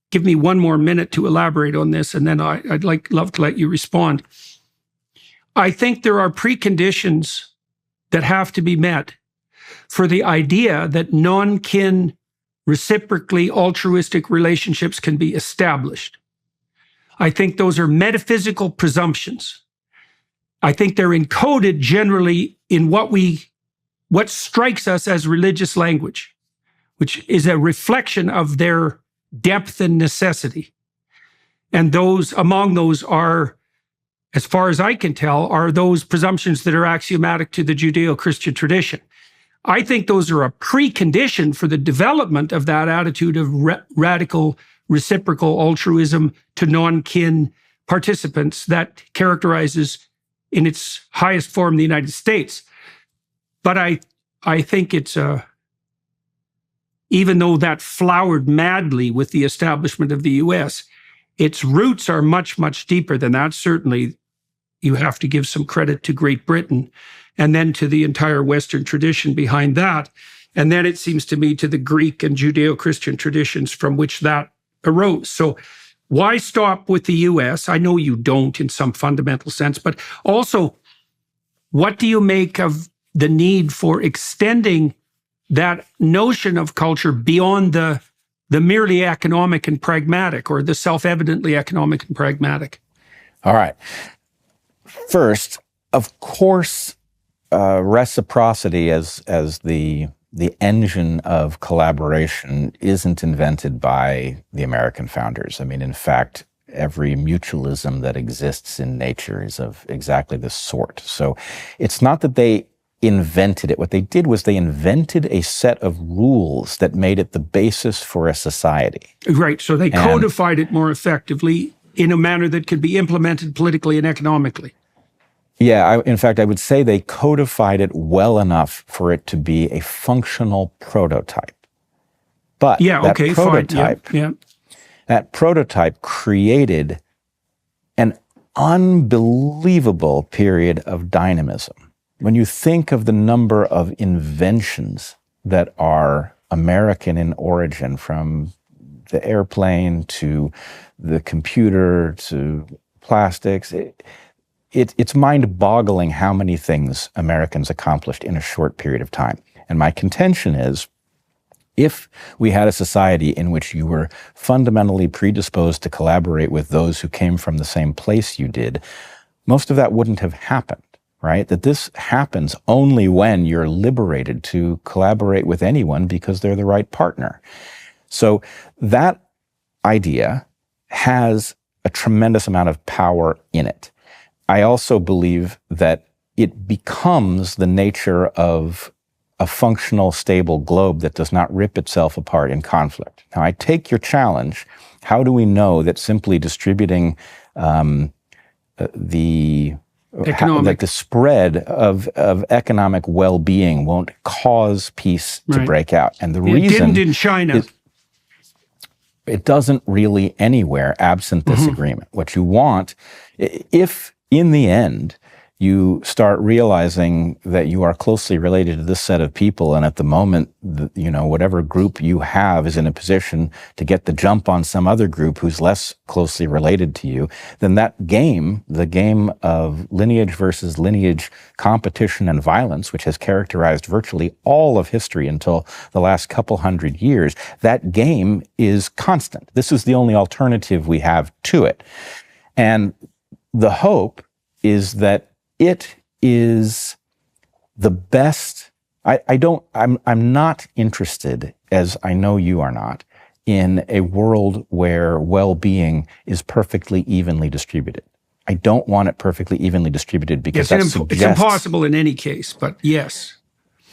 give me one more minute to elaborate on this, and then I'd love to let you respond. I think there are preconditions that have to be met for the idea that non-kin, reciprocally altruistic relationships can be established. I think those are metaphysical presumptions. I think they're encoded generally in what strikes us as religious language, which is a reflection of their depth and necessity. And among those are, as far as I can tell, are those presumptions that are axiomatic to the Judeo-Christian tradition. I think those are a precondition for the development of that attitude of radical reciprocal altruism to non-kin participants that characterizes in its highest form the United States. But I think it's even though that flowered madly with the establishment of the US, its roots are much, much deeper than that. Certainly, you have to give some credit to Great Britain and then to the entire Western tradition behind that. And then it seems to me to the Greek and Judeo-Christian traditions from which that arose. So why stop with the US? I know you don't in some fundamental sense, but also, what do you make of the need for extending that notion of culture beyond the merely economic and pragmatic, or the self-evidently economic and pragmatic? All right. First, of course, reciprocity as the engine of collaboration isn't invented by the American founders. I mean, in fact, every mutualism that exists in nature is of exactly this sort. So it's not that they invented it. What they did was they invented a set of rules that made it the basis for a society. Right. So they codified it more effectively in a manner that could be implemented politically and economically. Yeah, in fact, I would say they codified it well enough for it to be a functional prototype. But that prototype created an unbelievable period of dynamism. When you think of the number of inventions that are American in origin, from the airplane to the computer to plastics, it's mind-boggling how many things Americans accomplished in a short period of time. And my contention is, if we had a society in which you were fundamentally predisposed to collaborate with those who came from the same place you did, most of that wouldn't have happened, right? That this happens only when you're liberated to collaborate with anyone because they're the right partner. So that idea has a tremendous amount of power in it. I also believe that it becomes the nature of a functional, stable globe that does not rip itself apart in conflict. Now, I take your challenge. How do we know that simply distributing that the spread of economic well-being won't cause peace to break out? And the reason it didn't in China. It doesn't really anywhere absent this agreement. What you want, if in the end you start realizing that you are closely related to this set of people, and at the moment, whatever group you have is in a position to get the jump on some other group who's less closely related to you, then that game, the game of lineage versus lineage competition and violence, which has characterized virtually all of history until the last couple hundred years, that game is constant. This is the only alternative we have to it. And the hope is that it is the best. I'm not interested, as I know you are not, in a world where well-being is perfectly evenly distributed. I don't want it perfectly evenly distributed because it's impossible in any case, but yes.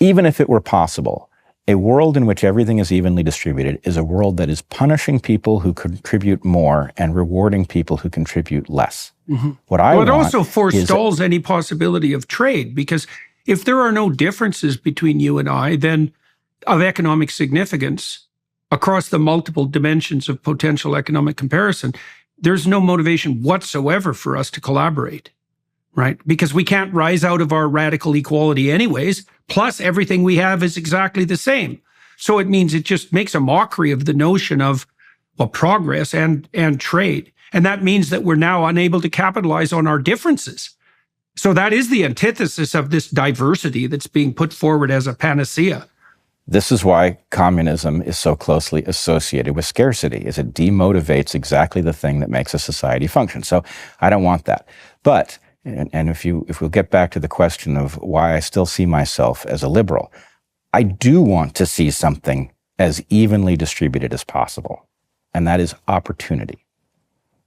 Even if it were possible, a world in which everything is evenly distributed is a world that is punishing people who contribute more and rewarding people who contribute less. Mm-hmm. It also forestalls any possibility of trade, because if there are no differences between you and I, then of economic significance across the multiple dimensions of potential economic comparison, there's no motivation whatsoever for us to collaborate, right? Because we can't rise out of our radical equality anyways. Plus, everything we have is exactly the same. So it means it just makes a mockery of the notion of, well, progress and trade. And that means that we're now unable to capitalize on our differences. So that is the antithesis of this diversity that's being put forward as a panacea. This is why communism is so closely associated with scarcity, is it demotivates exactly the thing that makes a society function. So I don't want that. But, and if we'll get back to the question of why I still see myself as a liberal, I do want to see something as evenly distributed as possible. And that is opportunity.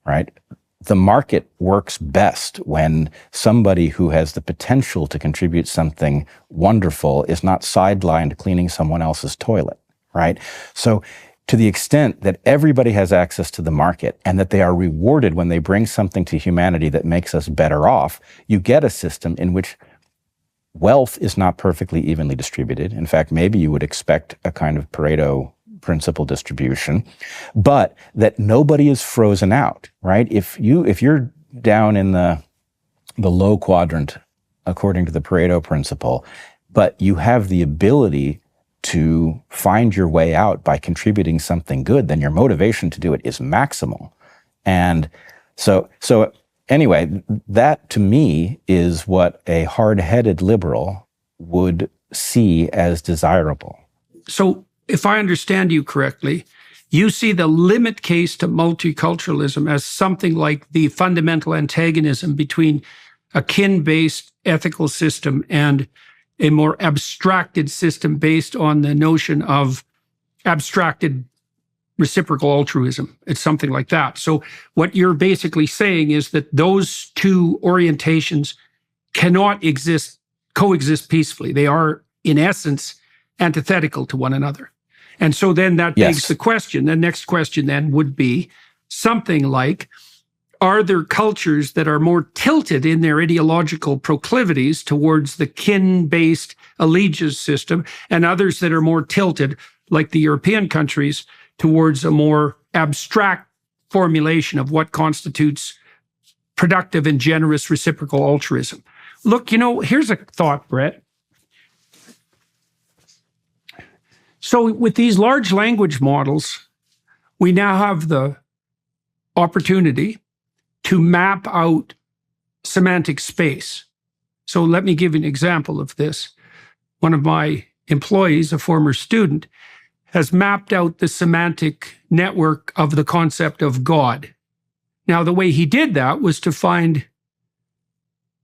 Right? The market works best when somebody who has the potential to contribute something wonderful is not sidelined cleaning someone else's toilet, right? So to the extent that everybody has access to the market and that they are rewarded when they bring something to humanity that makes us better off, you get a system in which wealth is not perfectly evenly distributed. In fact, maybe you would expect a kind of Pareto principle distribution, but that nobody is frozen out, right? If you're down in the low quadrant, according to the Pareto principle, but you have the ability to find your way out by contributing something good, then your motivation to do it is maximal. And so anyway, that to me is what a hard-headed liberal would see as desirable. So if I understand you correctly, you see the limit case to multiculturalism as something like the fundamental antagonism between a kin-based ethical system and a more abstracted system based on the notion of abstracted reciprocal altruism. It's something like that. So what you're basically saying is that those two orientations cannot coexist peacefully. They are, in essence, antithetical to one another. And so then that begs the question. The next question then would be something like, are there cultures that are more tilted in their ideological proclivities towards the kin-based allegiance system, and others that are more tilted, like the European countries, towards a more abstract formulation of what constitutes productive and generous reciprocal altruism? Look, here's a thought, Bret. So with these large language models, we now have the opportunity to map out semantic space. So let me give you an example of this. One of my employees, a former student, has mapped out the semantic network of the concept of God. Now, the way he did that was to find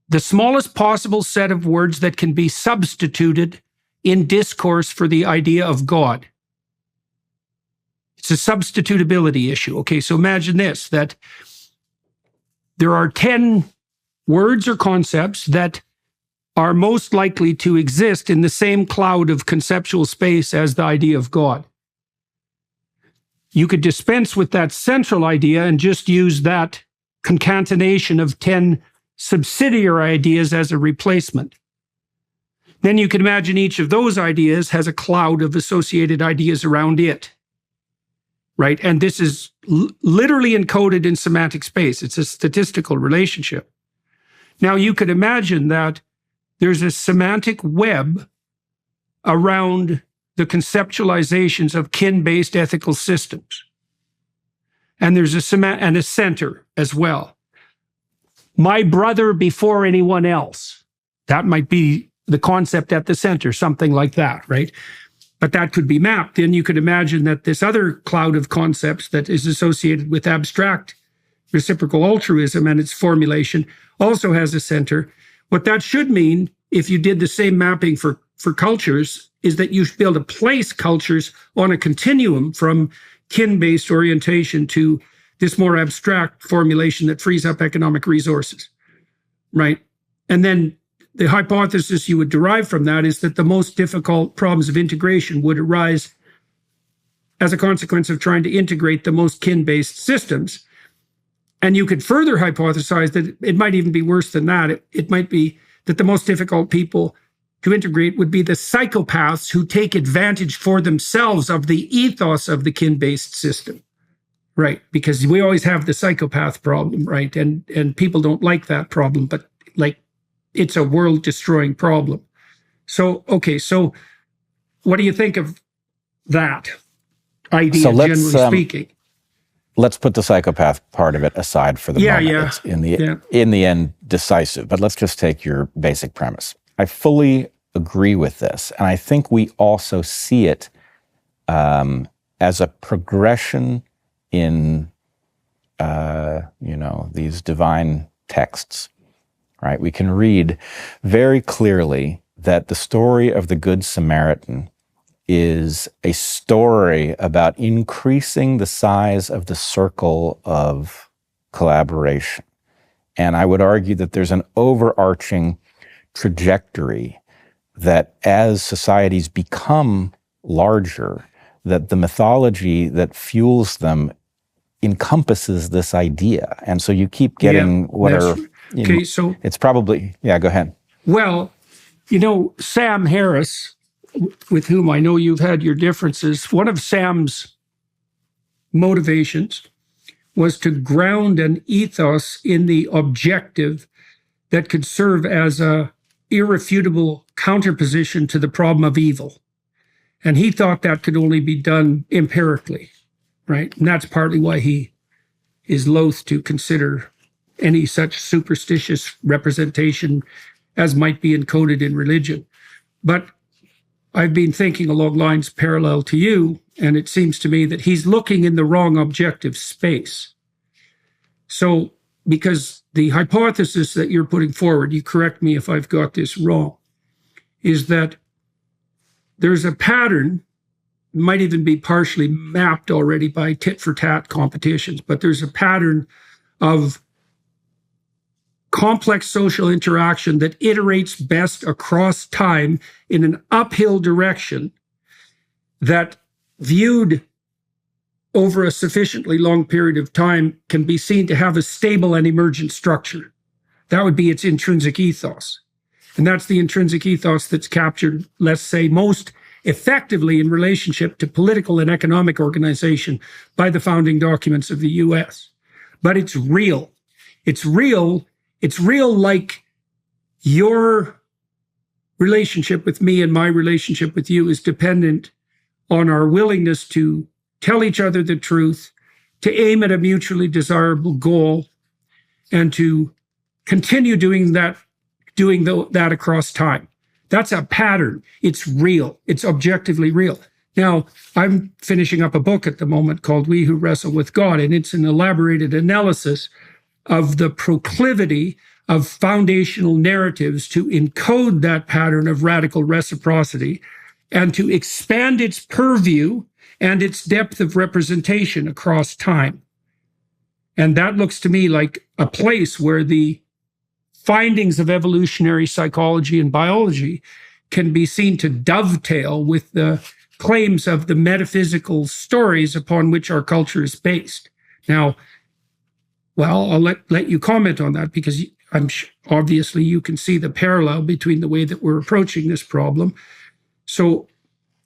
the smallest possible set of words that can be substituted in discourse for the idea of God. It's a substitutability issue. Okay, so imagine this, that there are 10 words or concepts that are most likely to exist in the same cloud of conceptual space as the idea of God. You could dispense with that central idea and just use that concatenation of 10 subsidiary ideas as a replacement. Then you can imagine each of those ideas has a cloud of associated ideas around it, right? And this is literally encoded in semantic space. It's a statistical relationship. Now, you could imagine that there's a semantic web around the conceptualizations of kin-based ethical systems. And there's a center as well. My brother before anyone else. That might be the concept at the center, something like that, right? But that could be mapped. Then you could imagine that this other cloud of concepts that is associated with abstract reciprocal altruism and its formulation also has a center. What that should mean, if you did the same mapping for cultures, is that you should be able to place cultures on a continuum from kin-based orientation to this more abstract formulation that frees up economic resources, right? And then the hypothesis you would derive from that is that the most difficult problems of integration would arise as a consequence of trying to integrate the most kin-based systems. And you could further hypothesize that it might even be worse than that. It might be that the most difficult people to integrate would be the psychopaths who take advantage for themselves of the ethos of the kin-based system, right? Because we always have the psychopath problem, right? And people don't like that problem, but like it's a world-destroying problem. So, okay, so what do you think of that idea, generally speaking? Let's put the psychopath part of it aside for the moment. Yeah. It's in the end decisive, but let's just take your basic premise. I fully agree with this, and I think we also see it as a progression in these divine texts, right? We can read very clearly that the story of the Good Samaritan is a story about increasing the size of the circle of collaboration. And I would argue that there's an overarching trajectory that as societies become larger, that the mythology that fuels them encompasses this idea. And so you keep getting it's probably, go ahead. Well, Sam Harris, with whom I know you've had your differences, one of Sam's motivations was to ground an ethos in the objective that could serve as a irrefutable counterposition to the problem of evil. And he thought that could only be done empirically, right? And that's partly why he is loath to consider any such superstitious representation as might be encoded in religion. But I've been thinking along lines parallel to you, and it seems to me that he's looking in the wrong objective space. So, because the hypothesis that you're putting forward, you correct me if I've got this wrong, is that there's a pattern, might even be partially mapped already by tit-for-tat competitions, but there's a pattern of complex social interaction that iterates best across time in an uphill direction that, viewed over a sufficiently long period of time, can be seen to have a stable and emergent structure. That would be its intrinsic ethos. And that's the intrinsic ethos that's captured, let's say, most effectively in relationship to political and economic organization by the founding documents of the US. But it's real. It's real. It's real like your relationship with me and my relationship with you is dependent on our willingness to tell each other the truth, to aim at a mutually desirable goal, and to continue doing that across time. That's a pattern. It's real. It's objectively real. Now, I'm finishing up a book at the moment called We Who Wrestle with God, and it's an elaborated analysis of the proclivity of foundational narratives to encode that pattern of radical reciprocity and to expand its purview and its depth of representation across time. And that looks to me like a place where the findings of evolutionary psychology and biology can be seen to dovetail with the claims of the metaphysical stories upon which our culture is based. Now, well, I'll let you comment on that, because obviously you can see the parallel between the way that we're approaching this problem. So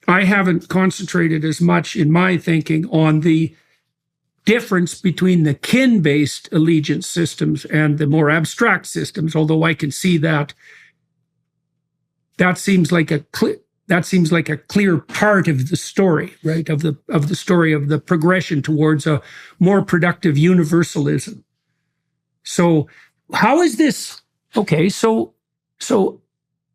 I haven't concentrated as much in my thinking on the difference between the kin-based allegiance systems and the more abstract systems, although I can see that seems like a clear part of the story, right? Of the story of the progression towards a more productive universalism. So how is this? Okay, so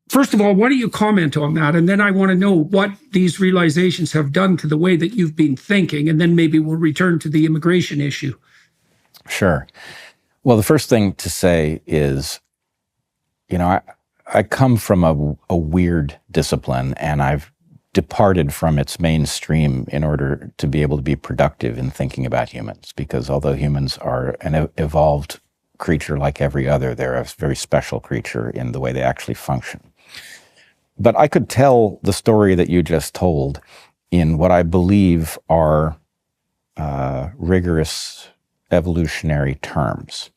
first of all, why don't you comment on that? And then I want to know what these realizations have done to the way that you've been thinking, and then maybe we'll return to the immigration issue. Sure. Well, the first thing to say is, I come from a weird discipline, and I've departed from its mainstream in order to be able to be productive in thinking about humans, because although humans are an evolved creature like every other, they're a very special creature in the way they actually function. But I could tell the story that you just told in what I believe are rigorous evolutionary terms.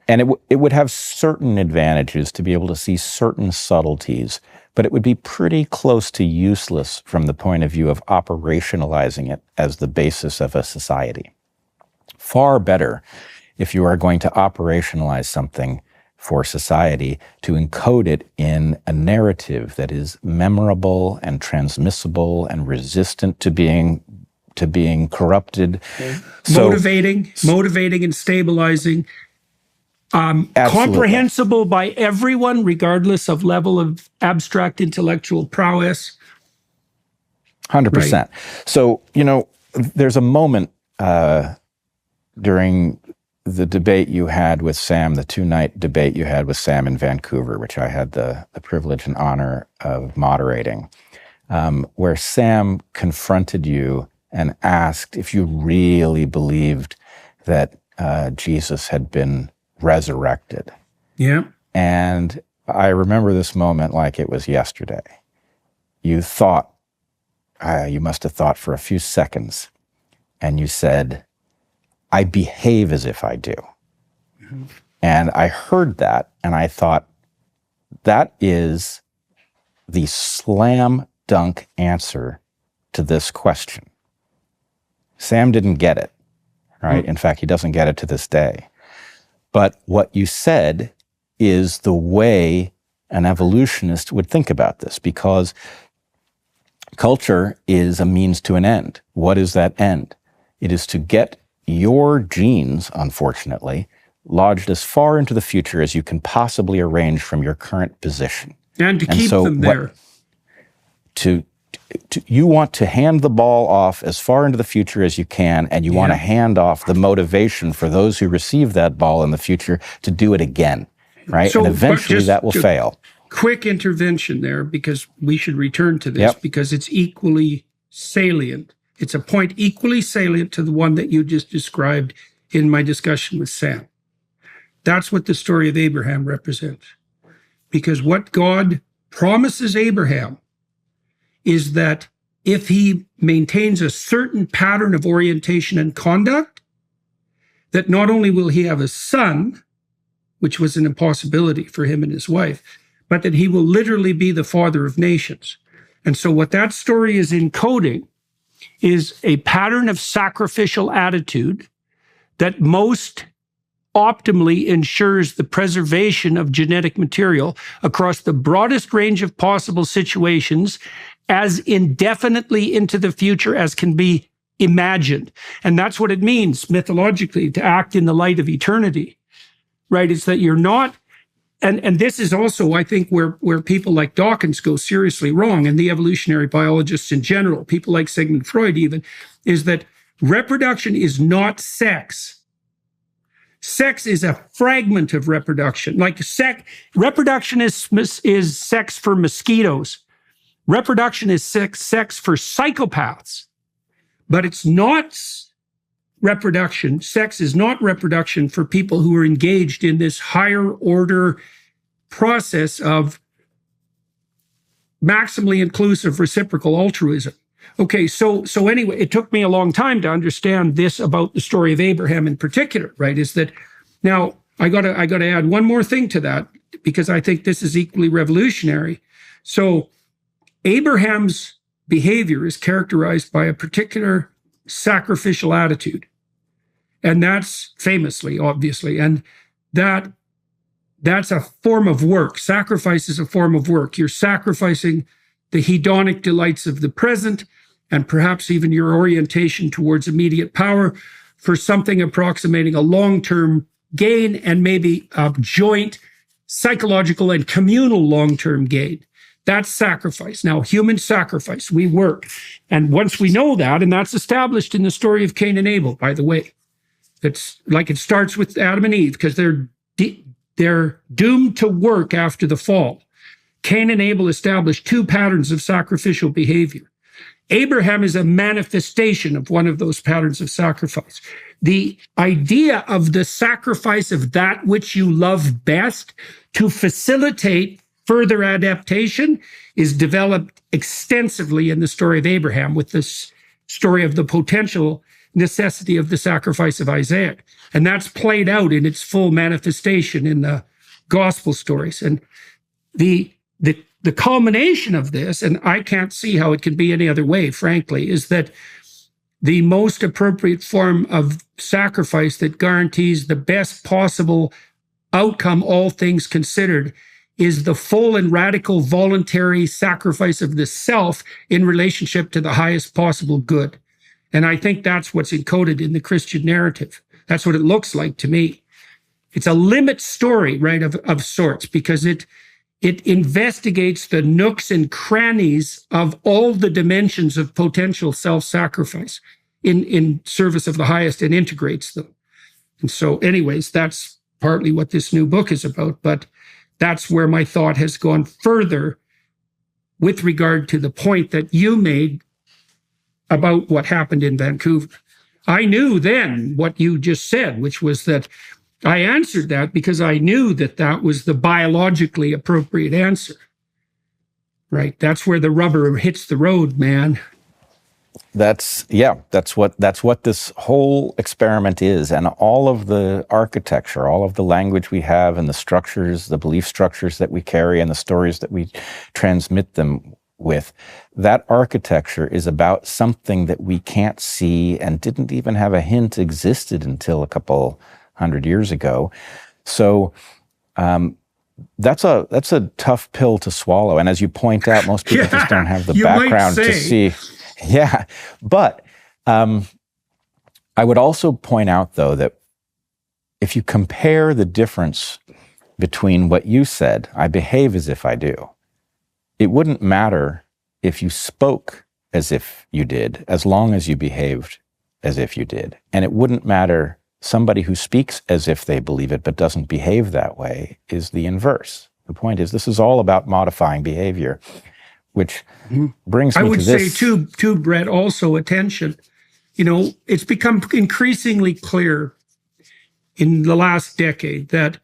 And it would have certain advantages to be able to see certain subtleties, but it would be pretty close to useless from the point of view of operationalizing it as the basis of a society. Far better, if you are going to operationalize something for society, to encode it in a narrative that is memorable and transmissible and resistant to being corrupted. Okay. Motivating and stabilizing. Comprehensible by everyone, regardless of level of abstract intellectual prowess. 100%. Right. So, there's a moment during the debate you had with Sam, the 2-night debate you had with Sam in Vancouver, which I had the privilege and honor of moderating, where Sam confronted you and asked if you really believed that Jesus had been resurrected. Yeah. And I remember this moment like it was yesterday. You must have thought for a few seconds, and you said, I behave as if I do. Mm-hmm. And I heard that, and I thought, that is the slam dunk answer to this question. Sam didn't get it, right? In fact, he doesn't get it to this day. But what you said is the way an evolutionist would think about this, because culture is a means to an end. What is that end? It is to get your genes, unfortunately, lodged as far into the future as you can possibly arrange from your current position. And to keep them there. You want to hand the ball off as far into the future as you can, and you want to hand off the motivation for those who receive that ball in the future to do it again, right? So, and eventually that will fail. Quick intervention there, because we should return to this, because it's equally salient. It's a point equally salient to the one that you just described in my discussion with Sam. That's what the story of Abraham represents. Because what God promises Abraham is that if he maintains a certain pattern of orientation and conduct, that not only will he have a son, which was an impossibility for him and his wife, but that he will literally be the father of nations. And so what that story is encoding is a pattern of sacrificial attitude that most optimally ensures the preservation of genetic material across the broadest range of possible situations as indefinitely into the future as can be imagined. And that's what it means mythologically to act in the light of eternity, right? It's that you're not, and this is also, I think, where people like Dawkins go seriously wrong, and the evolutionary biologists in general, people like Sigmund Freud even, is that reproduction is not sex. Sex is a fragment of reproduction. Like reproduction is sex for mosquitoes. Reproduction is sex for psychopaths, but it's not reproduction. Sex is not reproduction for people who are engaged in this higher order process of maximally inclusive reciprocal altruism. Okay, so anyway, it took me a long time to understand this about the story of Abraham in particular, right? Is that now I gotta add one more thing to that, because I think this is equally revolutionary. So Abraham's behavior is characterized by a particular sacrificial attitude. And that's famously, obviously. And that's a form of work. Sacrifice is a form of work. You're sacrificing the hedonic delights of the present and perhaps even your orientation towards immediate power for something approximating a long-term gain and maybe a joint psychological and communal long-term gain. That's sacrifice. Now, human sacrifice, we work. And once we know that, and that's established in the story of Cain and Abel, by the way, it's like it starts with Adam and Eve because they're doomed to work after the fall. Cain and Abel established two patterns of sacrificial behavior. Abraham is a manifestation of one of those patterns of sacrifice. The idea of the sacrifice of that which you love best to facilitate further adaptation is developed extensively in the story of Abraham with this story of the potential necessity of the sacrifice of Isaac. And that's played out in its full manifestation in the gospel stories. And the culmination of this, and I can't see how it can be any other way, frankly, is that the most appropriate form of sacrifice that guarantees the best possible outcome, all things considered, is the full and radical voluntary sacrifice of the self in relationship to the highest possible good. And I think that's what's encoded in the Christian narrative. That's what it looks like to me. It's a limit story, right, of sorts, because it investigates the nooks and crannies of all the dimensions of potential self-sacrifice in service of the highest and integrates them. And so anyways, that's partly what this new book is about, but that's where my thought has gone further with regard to the point that you made about what happened in Vancouver. I knew then what you just said, which was that I answered that because I knew that that was the biologically appropriate answer, right? That's where the rubber hits the road, man. That's what this whole experiment is. And all of the architecture, all of the language we have and the structures, the belief structures that we carry and the stories that we transmit them with, that architecture is about something that we can't see and didn't even have a hint existed until a couple 100 years ago. So that's a tough pill to swallow. And as you point out, most people just don't have the background to see. Yeah. But I would also point out, though, that if you compare the difference between what you said, I behave as if I do, it wouldn't matter if you spoke as if you did, as long as you behaved as if you did. And it wouldn't matter, somebody who speaks as if they believe it but doesn't behave that way is the inverse. The point is, this is all about modifying behavior, which brings me to this. I would say, too, Bret, also attention. You know, it's become increasingly clear in the last decade that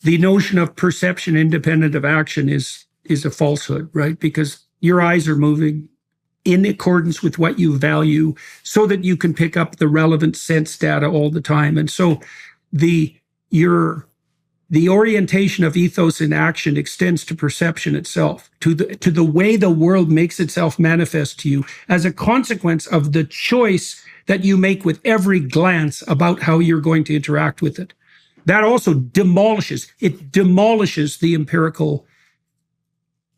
the notion of perception independent of action is a falsehood, right? Because your eyes are moving in accordance with what you value so that you can pick up the relevant sense data all the time. And so the orientation of ethos in action extends to perception itself, to the way the world makes itself manifest to you as a consequence of the choice that you make with every glance about how you're going to interact with it. That also demolishes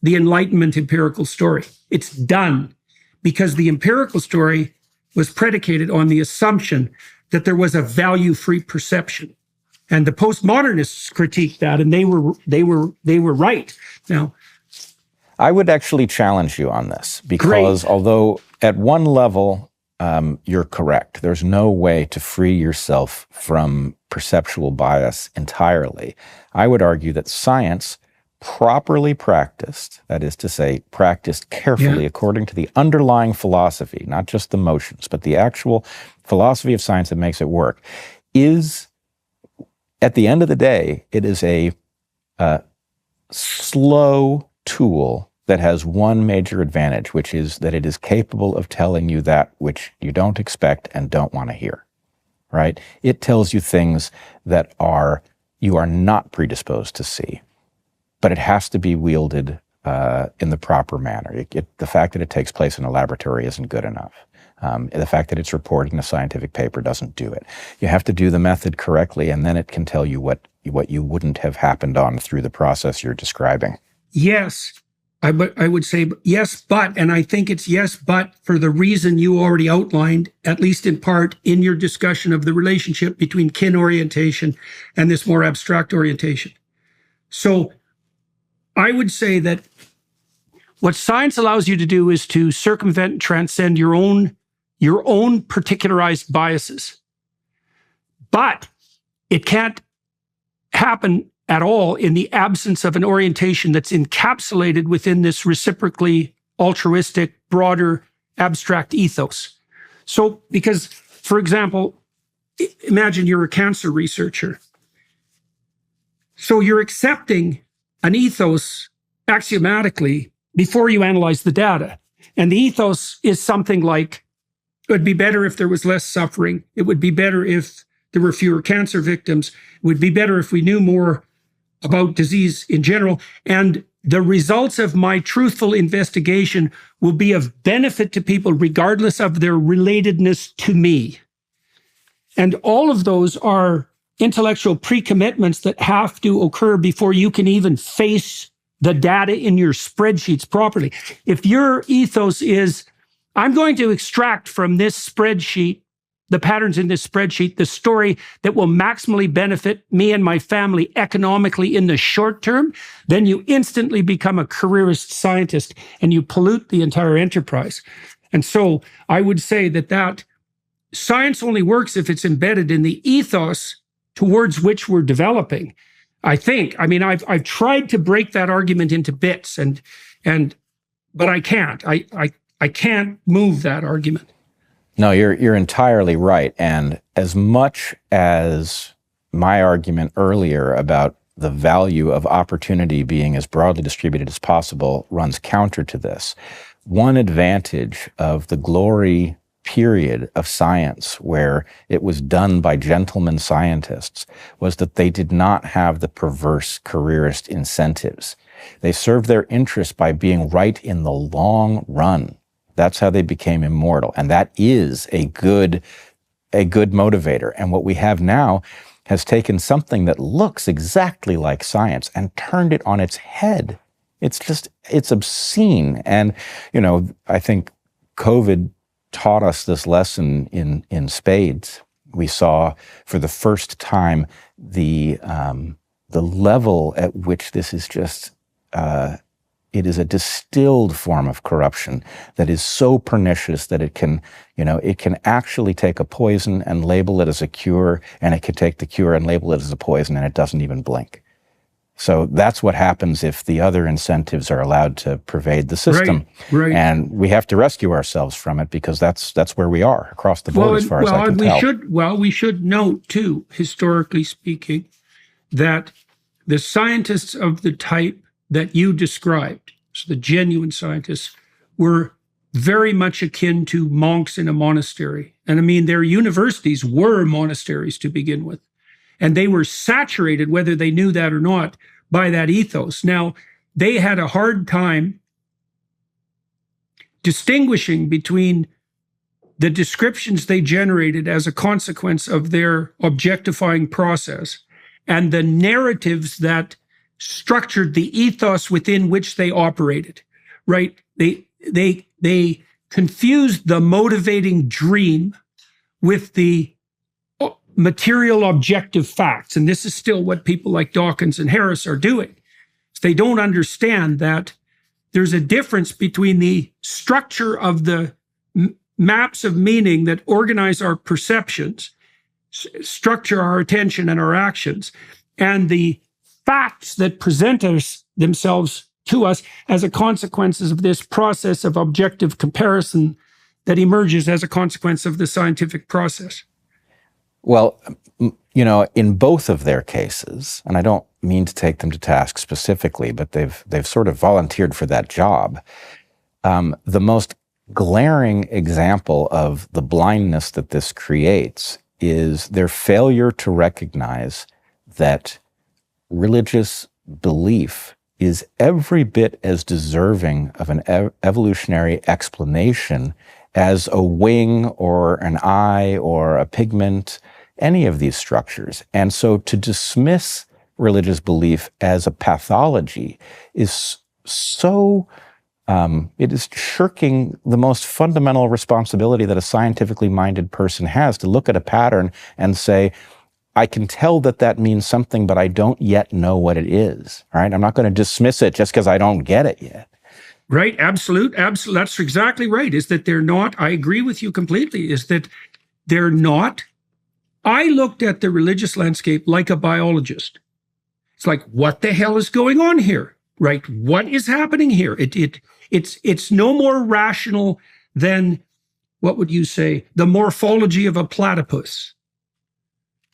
the Enlightenment empirical story. It's done because the empirical story was predicated on the assumption that there was a value-free perception. And the postmodernists critiqued that, and they were right. Now, I would actually challenge you on this because although at one level you're correct, there's no way to free yourself from perceptual bias entirely. I would argue that science, properly practiced, that is to say, practiced carefully according to the underlying philosophy, not just the motions, but the actual philosophy of science that makes it work, is, at the end of the day, it is a slow tool that has one major advantage, which is that it is capable of telling you that which you don't expect and don't want to hear, right? It tells you things that you are not predisposed to see, but it has to be wielded in the proper manner. The fact that it takes place in a laboratory isn't good enough. The fact that it's reported in a scientific paper doesn't do it. You have to do the method correctly, and then it can tell you what you wouldn't have happened on through the process you're describing. Yes, I would say yes, but, and I think it's yes, but for the reason you already outlined, at least in part, in your discussion of the relationship between kin orientation and this more abstract orientation. So I would say that what science allows you to do is to circumvent and transcend your own particularized biases. But it can't happen at all in the absence of an orientation that's encapsulated within this reciprocally altruistic, broader, abstract ethos. So, because, for example, imagine you're a cancer researcher. So you're accepting an ethos axiomatically before you analyze the data. And the ethos is something like, it would be better if there was less suffering. It would be better if there were fewer cancer victims. It would be better if we knew more about disease in general. And the results of my truthful investigation will be of benefit to people regardless of their relatedness to me. And all of those are intellectual pre-commitments that have to occur before you can even face the data in your spreadsheets properly. If your ethos is, I'm going to extract from this spreadsheet, the patterns in this spreadsheet, the story that will maximally benefit me and my family economically in the short term, then you instantly become a careerist scientist and you pollute the entire enterprise. And so I would say that science only works if it's embedded in the ethos towards which we're developing. I think, I mean, I've tried to break that argument into bits but I can't. I can't move that argument. No, you're entirely right. And as much as my argument earlier about the value of opportunity being as broadly distributed as possible runs counter to this, one advantage of the glory period of science where it was done by gentlemen scientists was that they did not have the perverse careerist incentives. They served their interests by being right in the long run. That's how they became immortal. And that is a good motivator. And what we have now has taken something that looks exactly like science and turned it on its head. It's obscene. And, I think COVID taught us this lesson in spades. We saw for the first time the level at which this is just, it is a distilled form of corruption that is so pernicious that it can actually take a poison and label it as a cure, and it can take the cure and label it as a poison, and it doesn't even blink. So that's what happens if the other incentives are allowed to pervade the system. Right. And we have to rescue ourselves from it because that's where we are across the board as far as I can tell. We should note too, historically speaking, that the scientists of the type that you described, so the genuine scientists, were very much akin to monks in a monastery. And I mean, their universities were monasteries to begin with. And they were saturated, whether they knew that or not, by that ethos. Now, they had a hard time distinguishing between the descriptions they generated as a consequence of their objectifying process and the narratives that structured the ethos within which they operated, right? They confused the motivating dream with the material objective facts. And this is still what people like Dawkins and Harris are doing. They don't understand that there's a difference between the structure of the maps of meaning that organize our perceptions, structure our attention and our actions, and the facts that present themselves to us as a consequence of this process of objective comparison that emerges as a consequence of the scientific process. Well, in both of their cases, and I don't mean to take them to task specifically, but they've sort of volunteered for that job. The most glaring example of the blindness that this creates is their failure to recognize that religious belief is every bit as deserving of an evolutionary explanation as a wing or an eye or a pigment, any of these structures. And so to dismiss religious belief as a pathology is so, it is shirking the most fundamental responsibility that a scientifically minded person has, to look at a pattern and say, I can tell that that means something, but I don't yet know what it is, right? I'm not going to dismiss it just because I don't get it yet. Right, absolute. That's exactly right, is that they're not, I agree with you completely, is that they're not. I looked at the religious landscape like a biologist. It's like, what the hell is going on here, right? What is happening here? It's no more rational than, what would you say, the morphology of a platypus,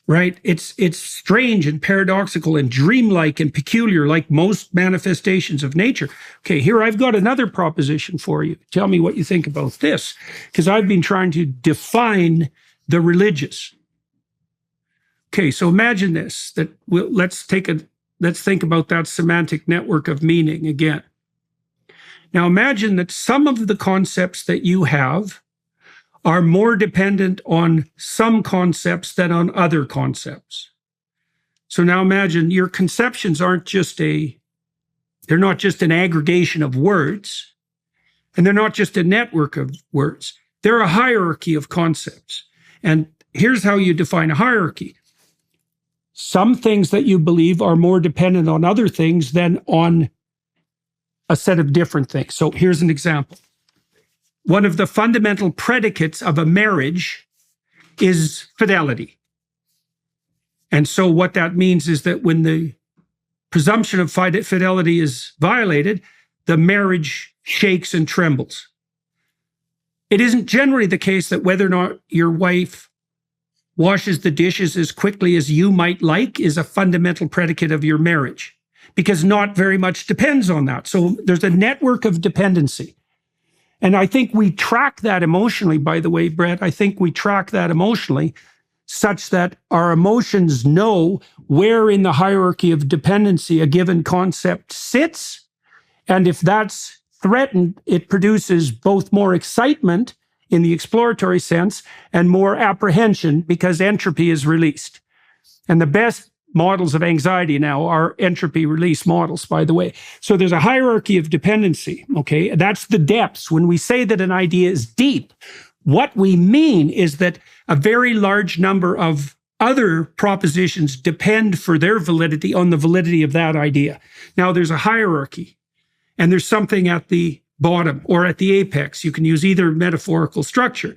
right? It's strange and paradoxical and dreamlike and peculiar, like most manifestations of nature. Okay, here I've got another proposition for you. Tell me what you think about this, because I've been trying to define the religious. Okay, so imagine this, that let's think about that semantic network of meaning again. Now imagine that some of the concepts that you have are more dependent on some concepts than on other concepts. So now imagine your conceptions aren't just they're not just an aggregation of words, and they're not just a network of words. They're a hierarchy of concepts. And here's how you define a hierarchy. Some things that you believe are more dependent on other things than on a set of different things. So here's an example. One of the fundamental predicates of a marriage is fidelity. And so what that means is that when the presumption of fidelity is violated, the marriage shakes and trembles. It isn't generally the case that whether or not your wife washes the dishes as quickly as you might like is a fundamental predicate of your marriage, because not very much depends on that. So there's a network of dependency. And I think we track that emotionally, by the way, Bret. I think we track that emotionally such that our emotions know where in the hierarchy of dependency a given concept sits. And if that's threatened, it produces both more excitement in the exploratory sense and more apprehension because entropy is released. And the best models of anxiety now are entropy release models, by the way. So there's a hierarchy of dependency, okay? That's the depths. When we say that an idea is deep, what we mean is that a very large number of other propositions depend for their validity on the validity of that idea. Now there's a hierarchy, and there's something at the bottom or at the apex. You can use either metaphorical structure.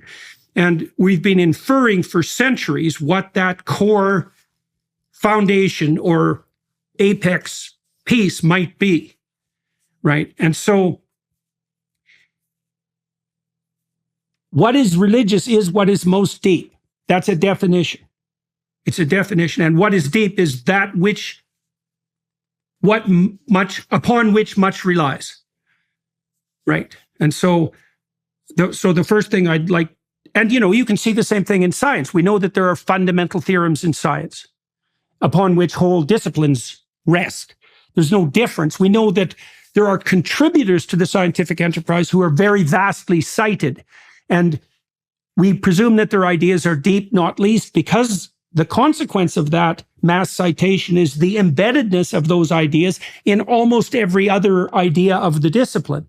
And we've been inferring for centuries what that core foundation or apex piece might be, right? And so what is religious is what is most deep. That's a definition. It's a definition. And what is deep is that upon which much relies, right? And so the first thing I'd like, and you can see the same thing in science. We know that there are fundamental theorems in science upon which whole disciplines rest. There's no difference. We know that there are contributors to the scientific enterprise who are very vastly cited. And we presume that their ideas are deep, not least because the consequence of that mass citation is the embeddedness of those ideas in almost every other idea of the discipline.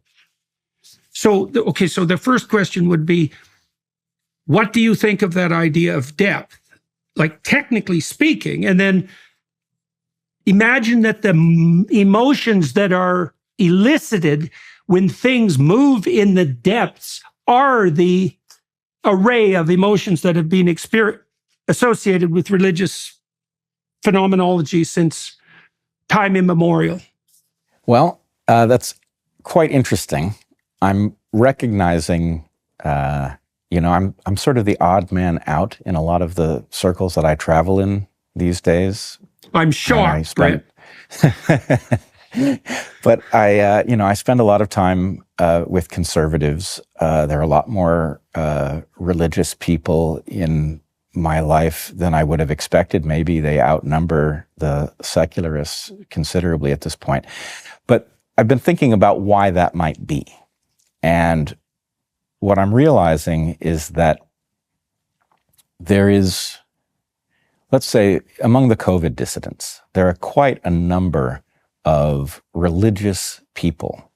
So the first question would be, what do you think of that idea of depth? Like technically speaking, and then imagine that the emotions that are elicited when things move in the depths are the array of emotions that have been associated with religious phenomenology since time immemorial. Well, that's quite interesting. I'm recognizing I'm sort of the odd man out in a lot of the circles that I travel in these days. I'm shocked, Bret. But I spend a lot of time with conservatives. There are a lot more religious people in my life than I would have expected. Maybe they outnumber the secularists considerably at this point. But I've been thinking about why that might be. And what I'm realizing is that there is, let's say, among the COVID dissidents, there are quite a number of religious people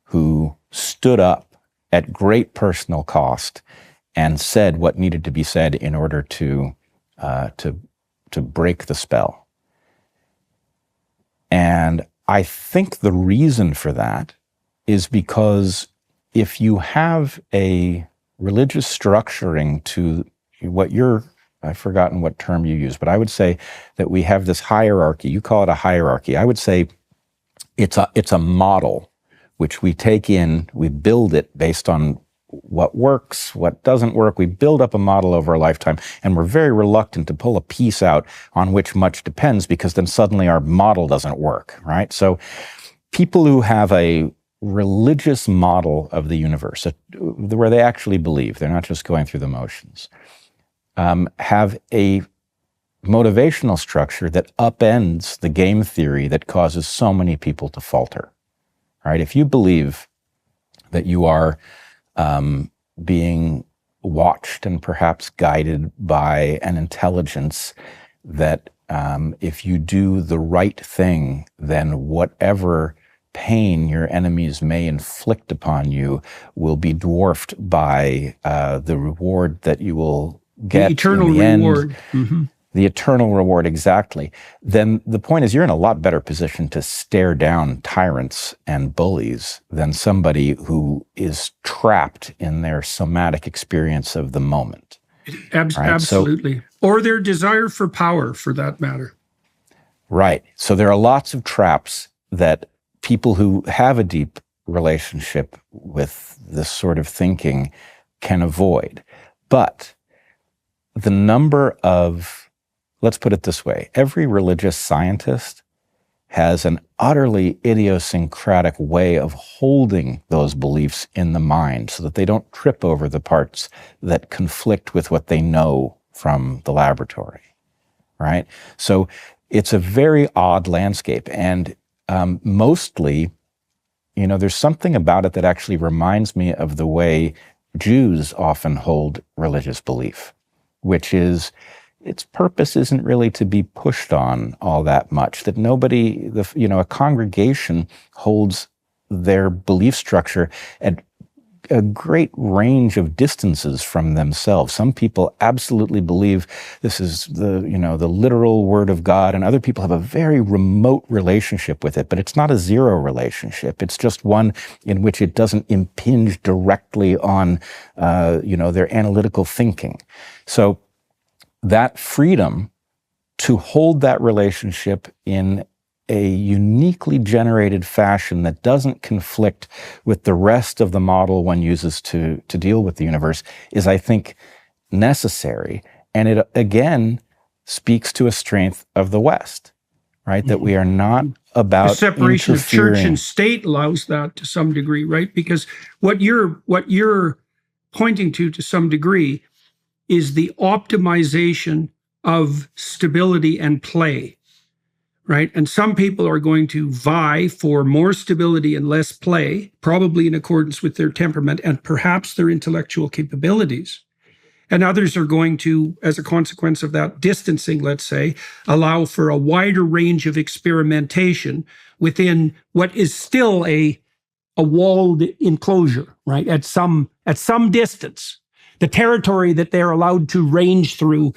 who stood up at great personal cost and said what needed to be said in order to break the spell. And I think the reason for that is because if you have a religious structuring to what I've forgotten what term you use, but I would say that we have this hierarchy. You call it a hierarchy. I would say it's a model which we take in, we build it based on what works, what doesn't work. We build up a model over a lifetime, and we're very reluctant to pull a piece out on which much depends, because then suddenly our model doesn't work, right? So people who have a religious model of the universe, where they actually believe, they're not just going through the motions, have a motivational structure that upends the game theory that causes so many people to falter, right? If you believe that you are being watched and perhaps guided by an intelligence that if you do the right thing, then whatever pain your enemies may inflict upon you will be dwarfed by the reward that you will get. The eternal in the reward. End. Mm-hmm. The eternal reward, exactly. Then the point is, you're in a lot better position to stare down tyrants and bullies than somebody who is trapped in their somatic experience of the moment. Right? Absolutely. Or their desire for power, for that matter. Right. So there are lots of traps that people who have a deep relationship with this sort of thinking can avoid. But the number of, let's put it this way, every religious scientist has an utterly idiosyncratic way of holding those beliefs in the mind so that they don't trip over the parts that conflict with what they know from the laboratory, right? So it's a very odd landscape. And mostly, there's something about it that actually reminds me of the way Jews often hold religious belief, which is its purpose isn't really to be pushed on all that much, that nobody, a congregation holds their belief structure at a great range of distances from themselves. Some people absolutely believe this is the literal word of God, and other people have a very remote relationship with it, but it's not a zero relationship. It's just one in which it doesn't impinge directly on, their analytical thinking. So that freedom to hold that relationship in a uniquely generated fashion that doesn't conflict with the rest of the model one uses to deal with the universe is, I think, necessary. And it, again, speaks to a strength of the West, right? That we are not about the separation of church interfering. and state allows that to some degree, right? Because what you're pointing to some degree is the optimization of stability and play, right? And some people are going to vie for more stability and less play, probably in accordance with their temperament and perhaps their intellectual capabilities. And others are going to, as a consequence of that distancing, let's say, allow for a wider range of experimentation within what is still a walled enclosure, right? At some distance. The territory that they're allowed to range through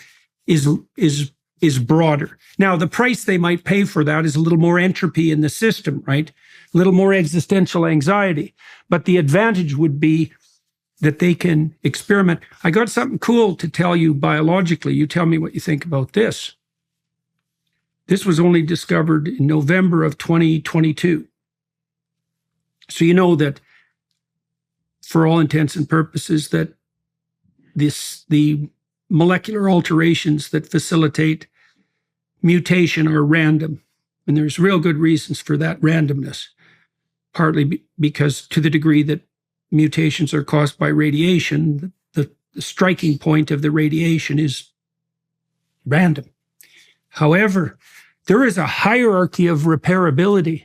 is broader. Now, the price they might pay for that is a little more entropy in the system, right? A little more existential anxiety. But the advantage would be that they can experiment. I got something cool to tell you biologically. You tell me what you think about this. This was only discovered in November of 2022. So you know that for all intents and purposes that the molecular alterations that facilitate mutation are random. And there's real good reasons for that randomness, partly because to the degree that mutations are caused by radiation, the striking point of the radiation is random. However, there is a hierarchy of repairability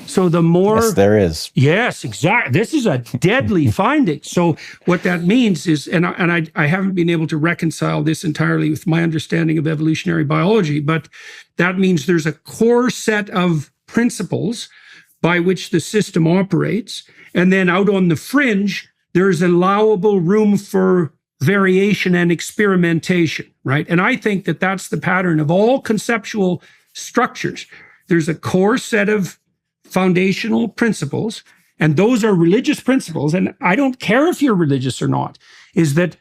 So the more... Yes, there is. Yes, exactly. This is a deadly finding. So what that means is, and I haven't been able to reconcile this entirely with my understanding of evolutionary biology, but that means there's a core set of principles by which the system operates. And then out on the fringe, there's allowable room for variation and experimentation, right? And I think that that's the pattern of all conceptual structures. There's a core set of foundational principles, and those are religious principles, and I don't care if you're religious or not, is that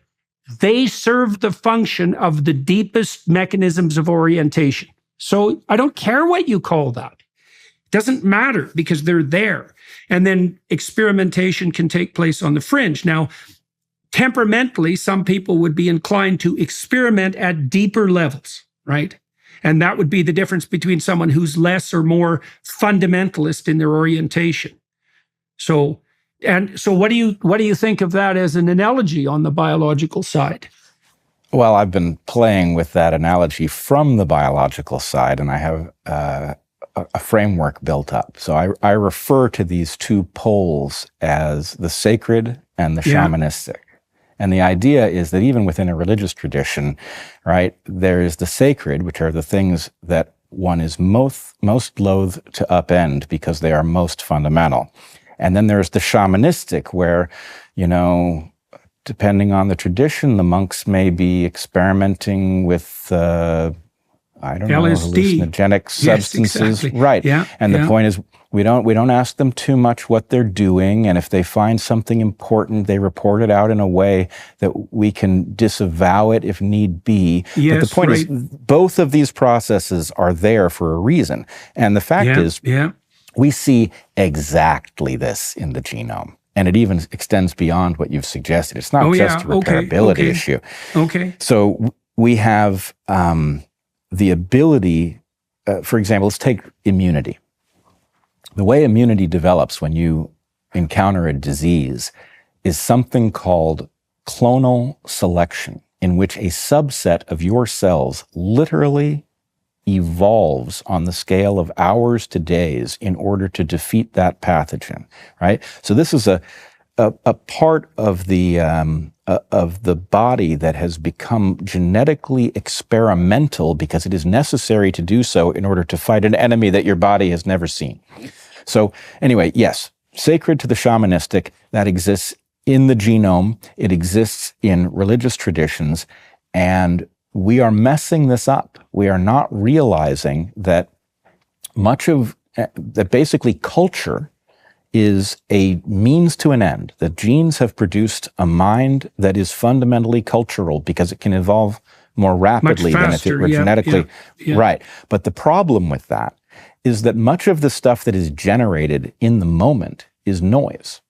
they serve the function of the deepest mechanisms of orientation. So I don't care what you call that. It doesn't matter because they're there. And then experimentation can take place on the fringe. Now, temperamentally, some people would be inclined to experiment at deeper levels, right? And that would be the difference between someone who's less or more fundamentalist in their orientation. So what do you think of that as an analogy on the biological side? Well, I've been playing with that analogy from the biological side, and I have a framework built up. So I refer to these two poles as the sacred and the shamanistic. And the idea is that even within a religious tradition, right, there is the sacred, which are the things that one is most loath to upend because they are most fundamental. And then there's the shamanistic, where, depending on the tradition, the monks may be experimenting with, hallucinogenic substances. Exactly. Right. Yeah, and the point is, we don't ask them too much what they're doing, and if they find something important, they report it out in a way that we can disavow it if need be. Yes, but the point is, both of these processes are there for a reason. And the fact is, we see exactly this in the genome. And it even extends beyond what you've suggested. It's not just a repairability issue. Okay. So we have the ability, for example, let's take immunity. The way immunity develops when you encounter a disease is something called clonal selection, in which a subset of your cells literally evolves on the scale of hours to days in order to defeat that pathogen, right? So this is a part of the body that has become genetically experimental because it is necessary to do so in order to fight an enemy that your body has never seen. So anyway, yes, sacred to the shamanistic, that exists in the genome. It exists in religious traditions, and we are messing this up. We are not realizing that that basically culture is a means to an end, that genes have produced a mind that is fundamentally cultural because it can evolve more rapidly than if it were genetically. Right. But the problem with that is that much of the stuff that is generated in the moment is noise,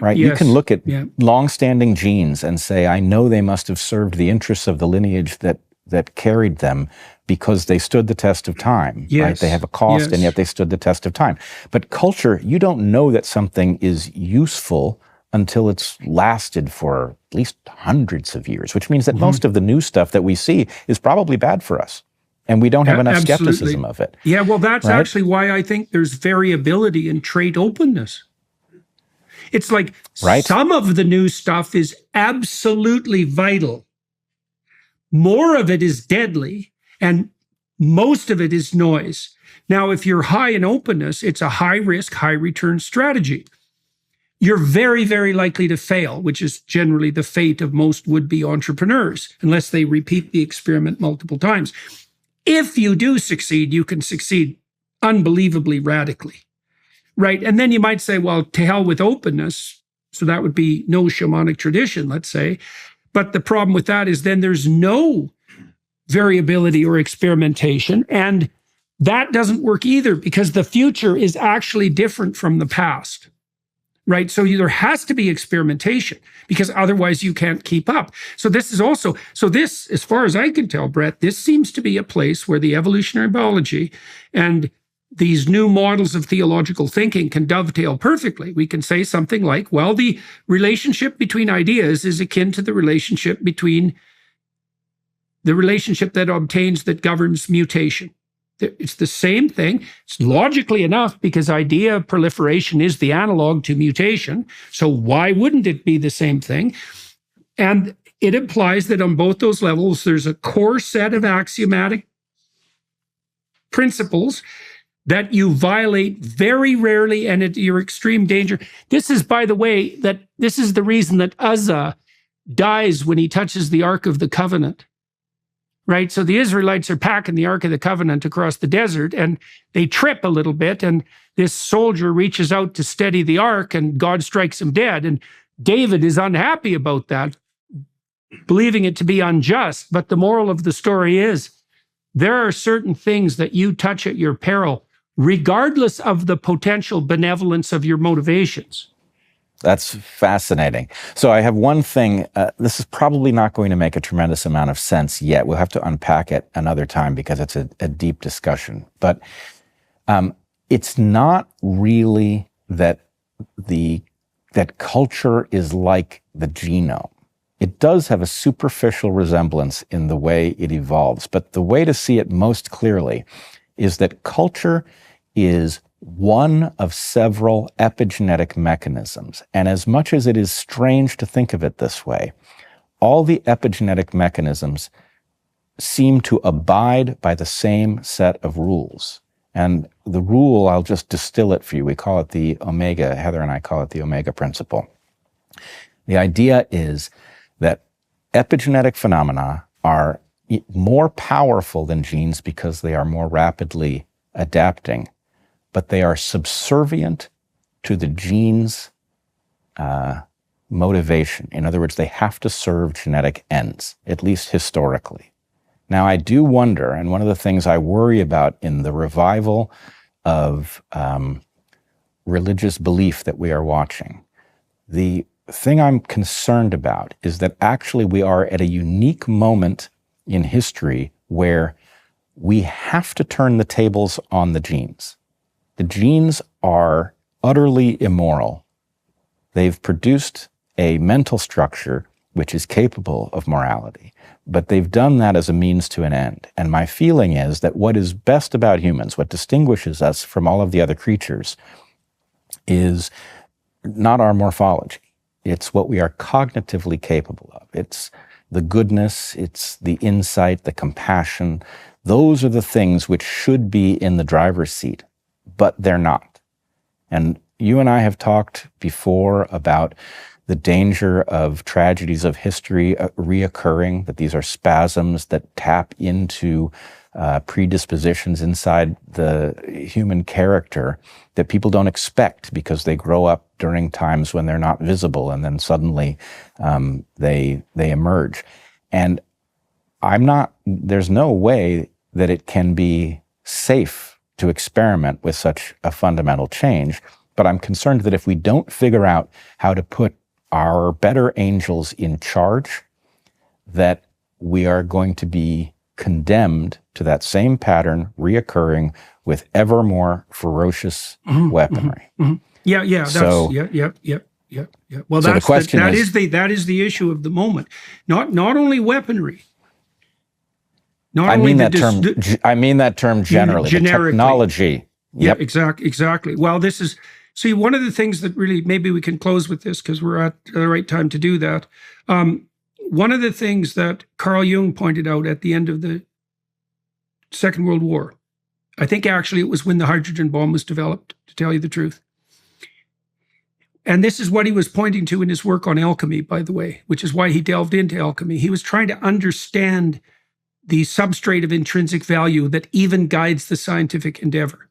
right? Yes. You can look at long-standing genes and say, I know they must have served the interests of the lineage that carried them because they stood the test of time, right? They have a cost, and yet they stood the test of time. But culture, you don't know that something is useful until it's lasted for at least hundreds of years, which means that most of the new stuff that we see is probably bad for us. And we don't have enough skepticism of it. Yeah, well, that's actually why I think there's variability in trait openness. It's like some of the new stuff is absolutely vital. More of it is deadly, and most of it is noise. Now, if you're high in openness, it's a high-risk, high-return strategy. You're very, very likely to fail, which is generally the fate of most would-be entrepreneurs, unless they repeat the experiment multiple times. If you do succeed, you can succeed unbelievably radically, right? And then you might say, well, to hell with openness. So that would be no shamanic tradition, let's say. But the problem with that is then there's no variability or experimentation. And that doesn't work either, because the future is actually different from the past, right? So there has to be experimentation, because otherwise you can't keep up. So this is also, as far as I can tell, Bret, this seems to be a place where the evolutionary biology and these new models of theological thinking can dovetail perfectly. We can say something like, well, the relationship between ideas is akin to the relationship that obtains, that governs mutation. It's the same thing. It's logically enough because idea proliferation is the analog to mutation. So why wouldn't it be the same thing? And it implies that on both those levels, there's a core set of axiomatic principles that you violate very rarely and at your extreme danger. This is, by the way, this is the reason that Uzzah dies when he touches the Ark of the Covenant, right? So the Israelites are packing the Ark of the Covenant across the desert and they trip a little bit, and this soldier reaches out to steady the Ark and God strikes him dead. And David is unhappy about that, believing it to be unjust. But the moral of the story is there are certain things that you touch at your peril, regardless of the potential benevolence of your motivations. That's fascinating. So I have one thing. This is probably not going to make a tremendous amount of sense yet. We'll have to unpack it another time because it's a deep discussion. But it's not really that culture is like the genome. It does have a superficial resemblance in the way it evolves. But the way to see it most clearly is that culture is one of several epigenetic mechanisms. And as much as it is strange to think of it this way, all the epigenetic mechanisms seem to abide by the same set of rules. And the rule, I'll just distill it for you. We call it the omega, Heather and I call it the omega principle. The idea is that epigenetic phenomena are more powerful than genes because they are more rapidly adapting, but they are subservient to the gene's motivation. In other words, they have to serve genetic ends, at least historically. Now, I do wonder, and one of the things I worry about in the revival of religious belief that we are watching, the thing I'm concerned about is that actually we are at a unique moment in history where we have to turn the tables on the genes. The genes are utterly immoral. They've produced a mental structure which is capable of morality, but they've done that as a means to an end. And my feeling is that what is best about humans, what distinguishes us from all of the other creatures, is not our morphology. It's what we are cognitively capable of. It's the goodness, it's the insight, the compassion. Those are the things which should be in the driver's seat, but they're not. And you and I have talked before about the danger of tragedies of history reoccurring, that these are spasms that tap into predispositions inside the human character that people don't expect because they grow up during times when they're not visible, and then suddenly they emerge. And there's no way that it can be safe to experiment with such a fundamental change. But I'm concerned that if we don't figure out how to put our better angels in charge, that we are going to be condemned to that same pattern reoccurring with ever more ferocious weaponry. Yeah. So, Well, so the question that is the issue of the moment. Not only weaponry. I mean that term generally. The technology. Yeah, exactly. Well, see, one of the things that really, maybe we can close with this because we're at the right time to do that. One of the things that Carl Jung pointed out at the end of the Second World War, I think actually it was when the hydrogen bomb was developed, to tell you the truth. And this is what he was pointing to in his work on alchemy, by the way, which is why he delved into alchemy. He was trying to understand the substrate of intrinsic value that even guides the scientific endeavor.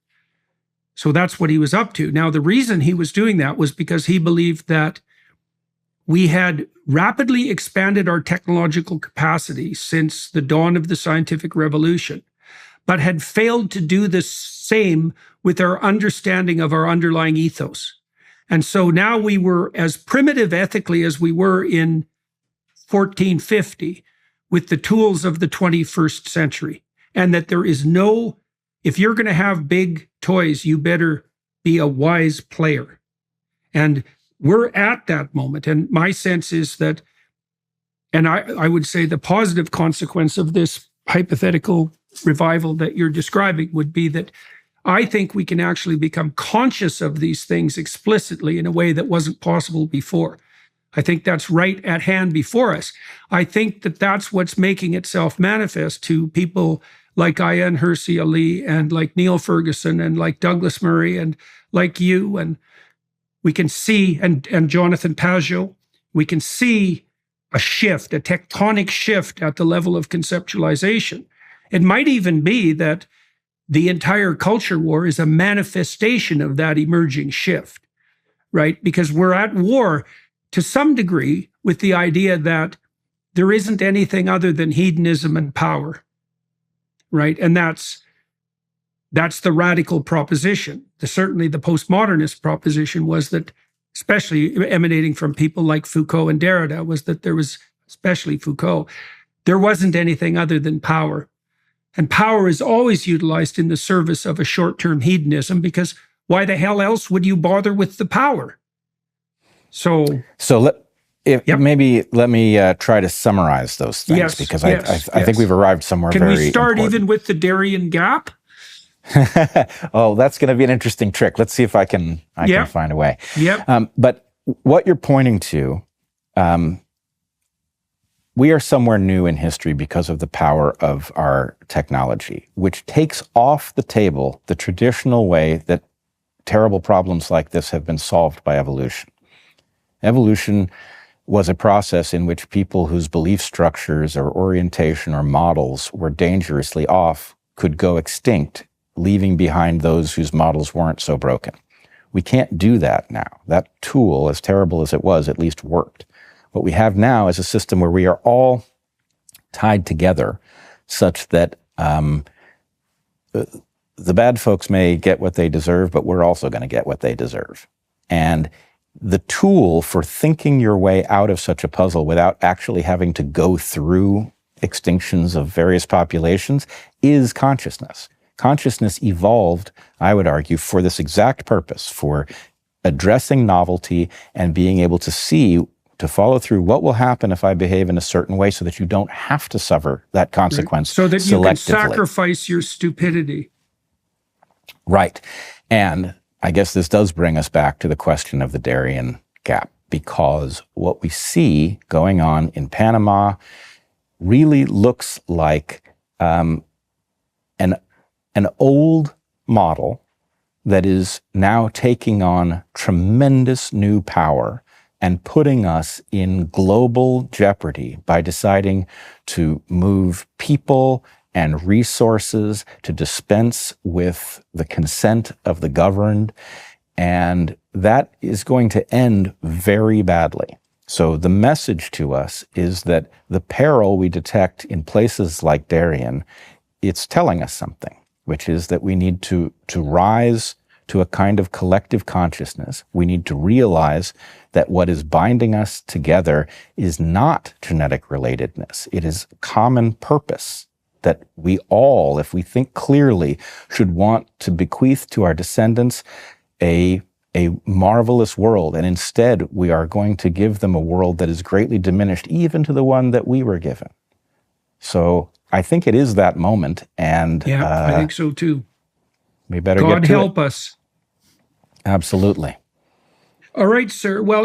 So that's what he was up to. Now, the reason he was doing that was because he believed that we had rapidly expanded our technological capacity since the dawn of the scientific revolution, but had failed to do the same with our understanding of our underlying ethos. And so now we were as primitive ethically as we were in 1450 with the tools of the 21st century. And that there is if you're going to have big toys, you better be a wise player. And we're at that moment. And my sense is that, and I would say the positive consequence of this hypothetical revival that you're describing would be that I think we can actually become conscious of these things explicitly in a way that wasn't possible before. I think that's right at hand before us. I think that that's what's making itself manifest to people like Ayaan Hirsi Ali and like Neil Ferguson and like Douglas Murray and like you. And we can see, and Jonathan Pajot, we can see a shift, a tectonic shift at the level of conceptualization. It might even be that the entire culture war is a manifestation of that emerging shift, right? Because we're at war to some degree with the idea that there isn't anything other than hedonism and power, right? And that's the radical proposition. Certainly the postmodernist proposition was that, especially emanating from people like Foucault and Derrida, was that there was, especially Foucault, there wasn't anything other than power. And power is always utilized in the service of a short-term hedonism, because why the hell else would you bother with the power? So maybe let me try to summarize those things, because I think we've arrived somewhere very important. Can we start even with the Darien Gap? Oh, that's going to be an interesting trick. Let's see if I can find a way. Yep. But what you're pointing to, we are somewhere new in history because of the power of our technology, which takes off the table the traditional way that terrible problems like this have been solved by evolution. Evolution was a process in which people whose belief structures or orientation or models were dangerously off could go extinct, leaving behind those whose models weren't so broken. We can't do that now. That tool, as terrible as it was, at least worked. What we have now is a system where we are all tied together such that the bad folks may get what they deserve, but we're also going to get what they deserve. And the tool for thinking your way out of such a puzzle without actually having to go through extinctions of various populations is consciousness. Consciousness evolved, I would argue, for this exact purpose, for addressing novelty and being able to see, to follow through what will happen if I behave in a certain way so that you don't have to suffer that consequence so that you can sacrifice your stupidity. Right. And I guess this does bring us back to the question of the Darien Gap, because what we see going on in Panama really looks like an old model that is now taking on tremendous new power and putting us in global jeopardy by deciding to move people and resources to dispense with the consent of the governed. And that is going to end very badly. So the message to us is that the peril we detect in places like Darien, it's telling us something, which is that we need to rise to a kind of collective consciousness. We need to realize that what is binding us together is not genetic relatedness. It is common purpose that we all, if we think clearly, should want to bequeath to our descendants a marvelous world. And instead, we are going to give them a world that is greatly diminished, even to the one that we were given. So I think it is that moment. And I think so too. We better God get to help it. us. Absolutely. All right, sir. Well,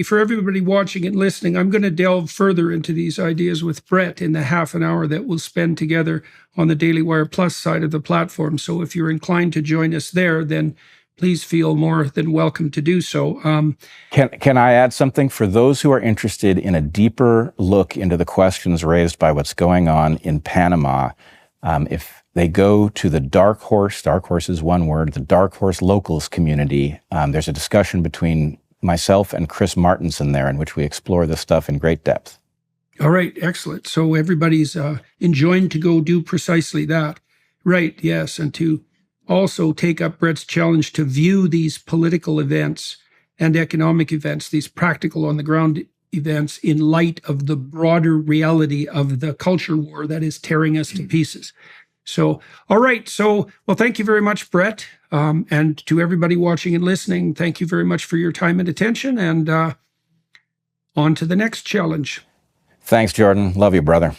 for everybody watching and listening, I'm going to delve further into these ideas with Bret in the half an hour that we'll spend together on the Daily Wire Plus side of the platform. So if you're inclined to join us there, then please feel more than welcome to do so. Can I add something? For those who are interested in a deeper look into the questions raised by what's going on in Panama, if they go to the Dark Horse is one word, the Dark Horse Locals community, there's a discussion between myself and Chris Martenson there in which we explore this stuff in great depth. All right, excellent. So everybody's enjoined to go do precisely that. Right, yes, and to also take up Bret's challenge to view these political events and economic events, these practical on-the-ground events, in light of the broader reality of the culture war that is tearing us to pieces. So, all right. So, well, thank you very much, Bret. And to everybody watching and listening, thank you very much for your time and attention. And on to the next challenge. Thanks, Jordan. Love you, brother.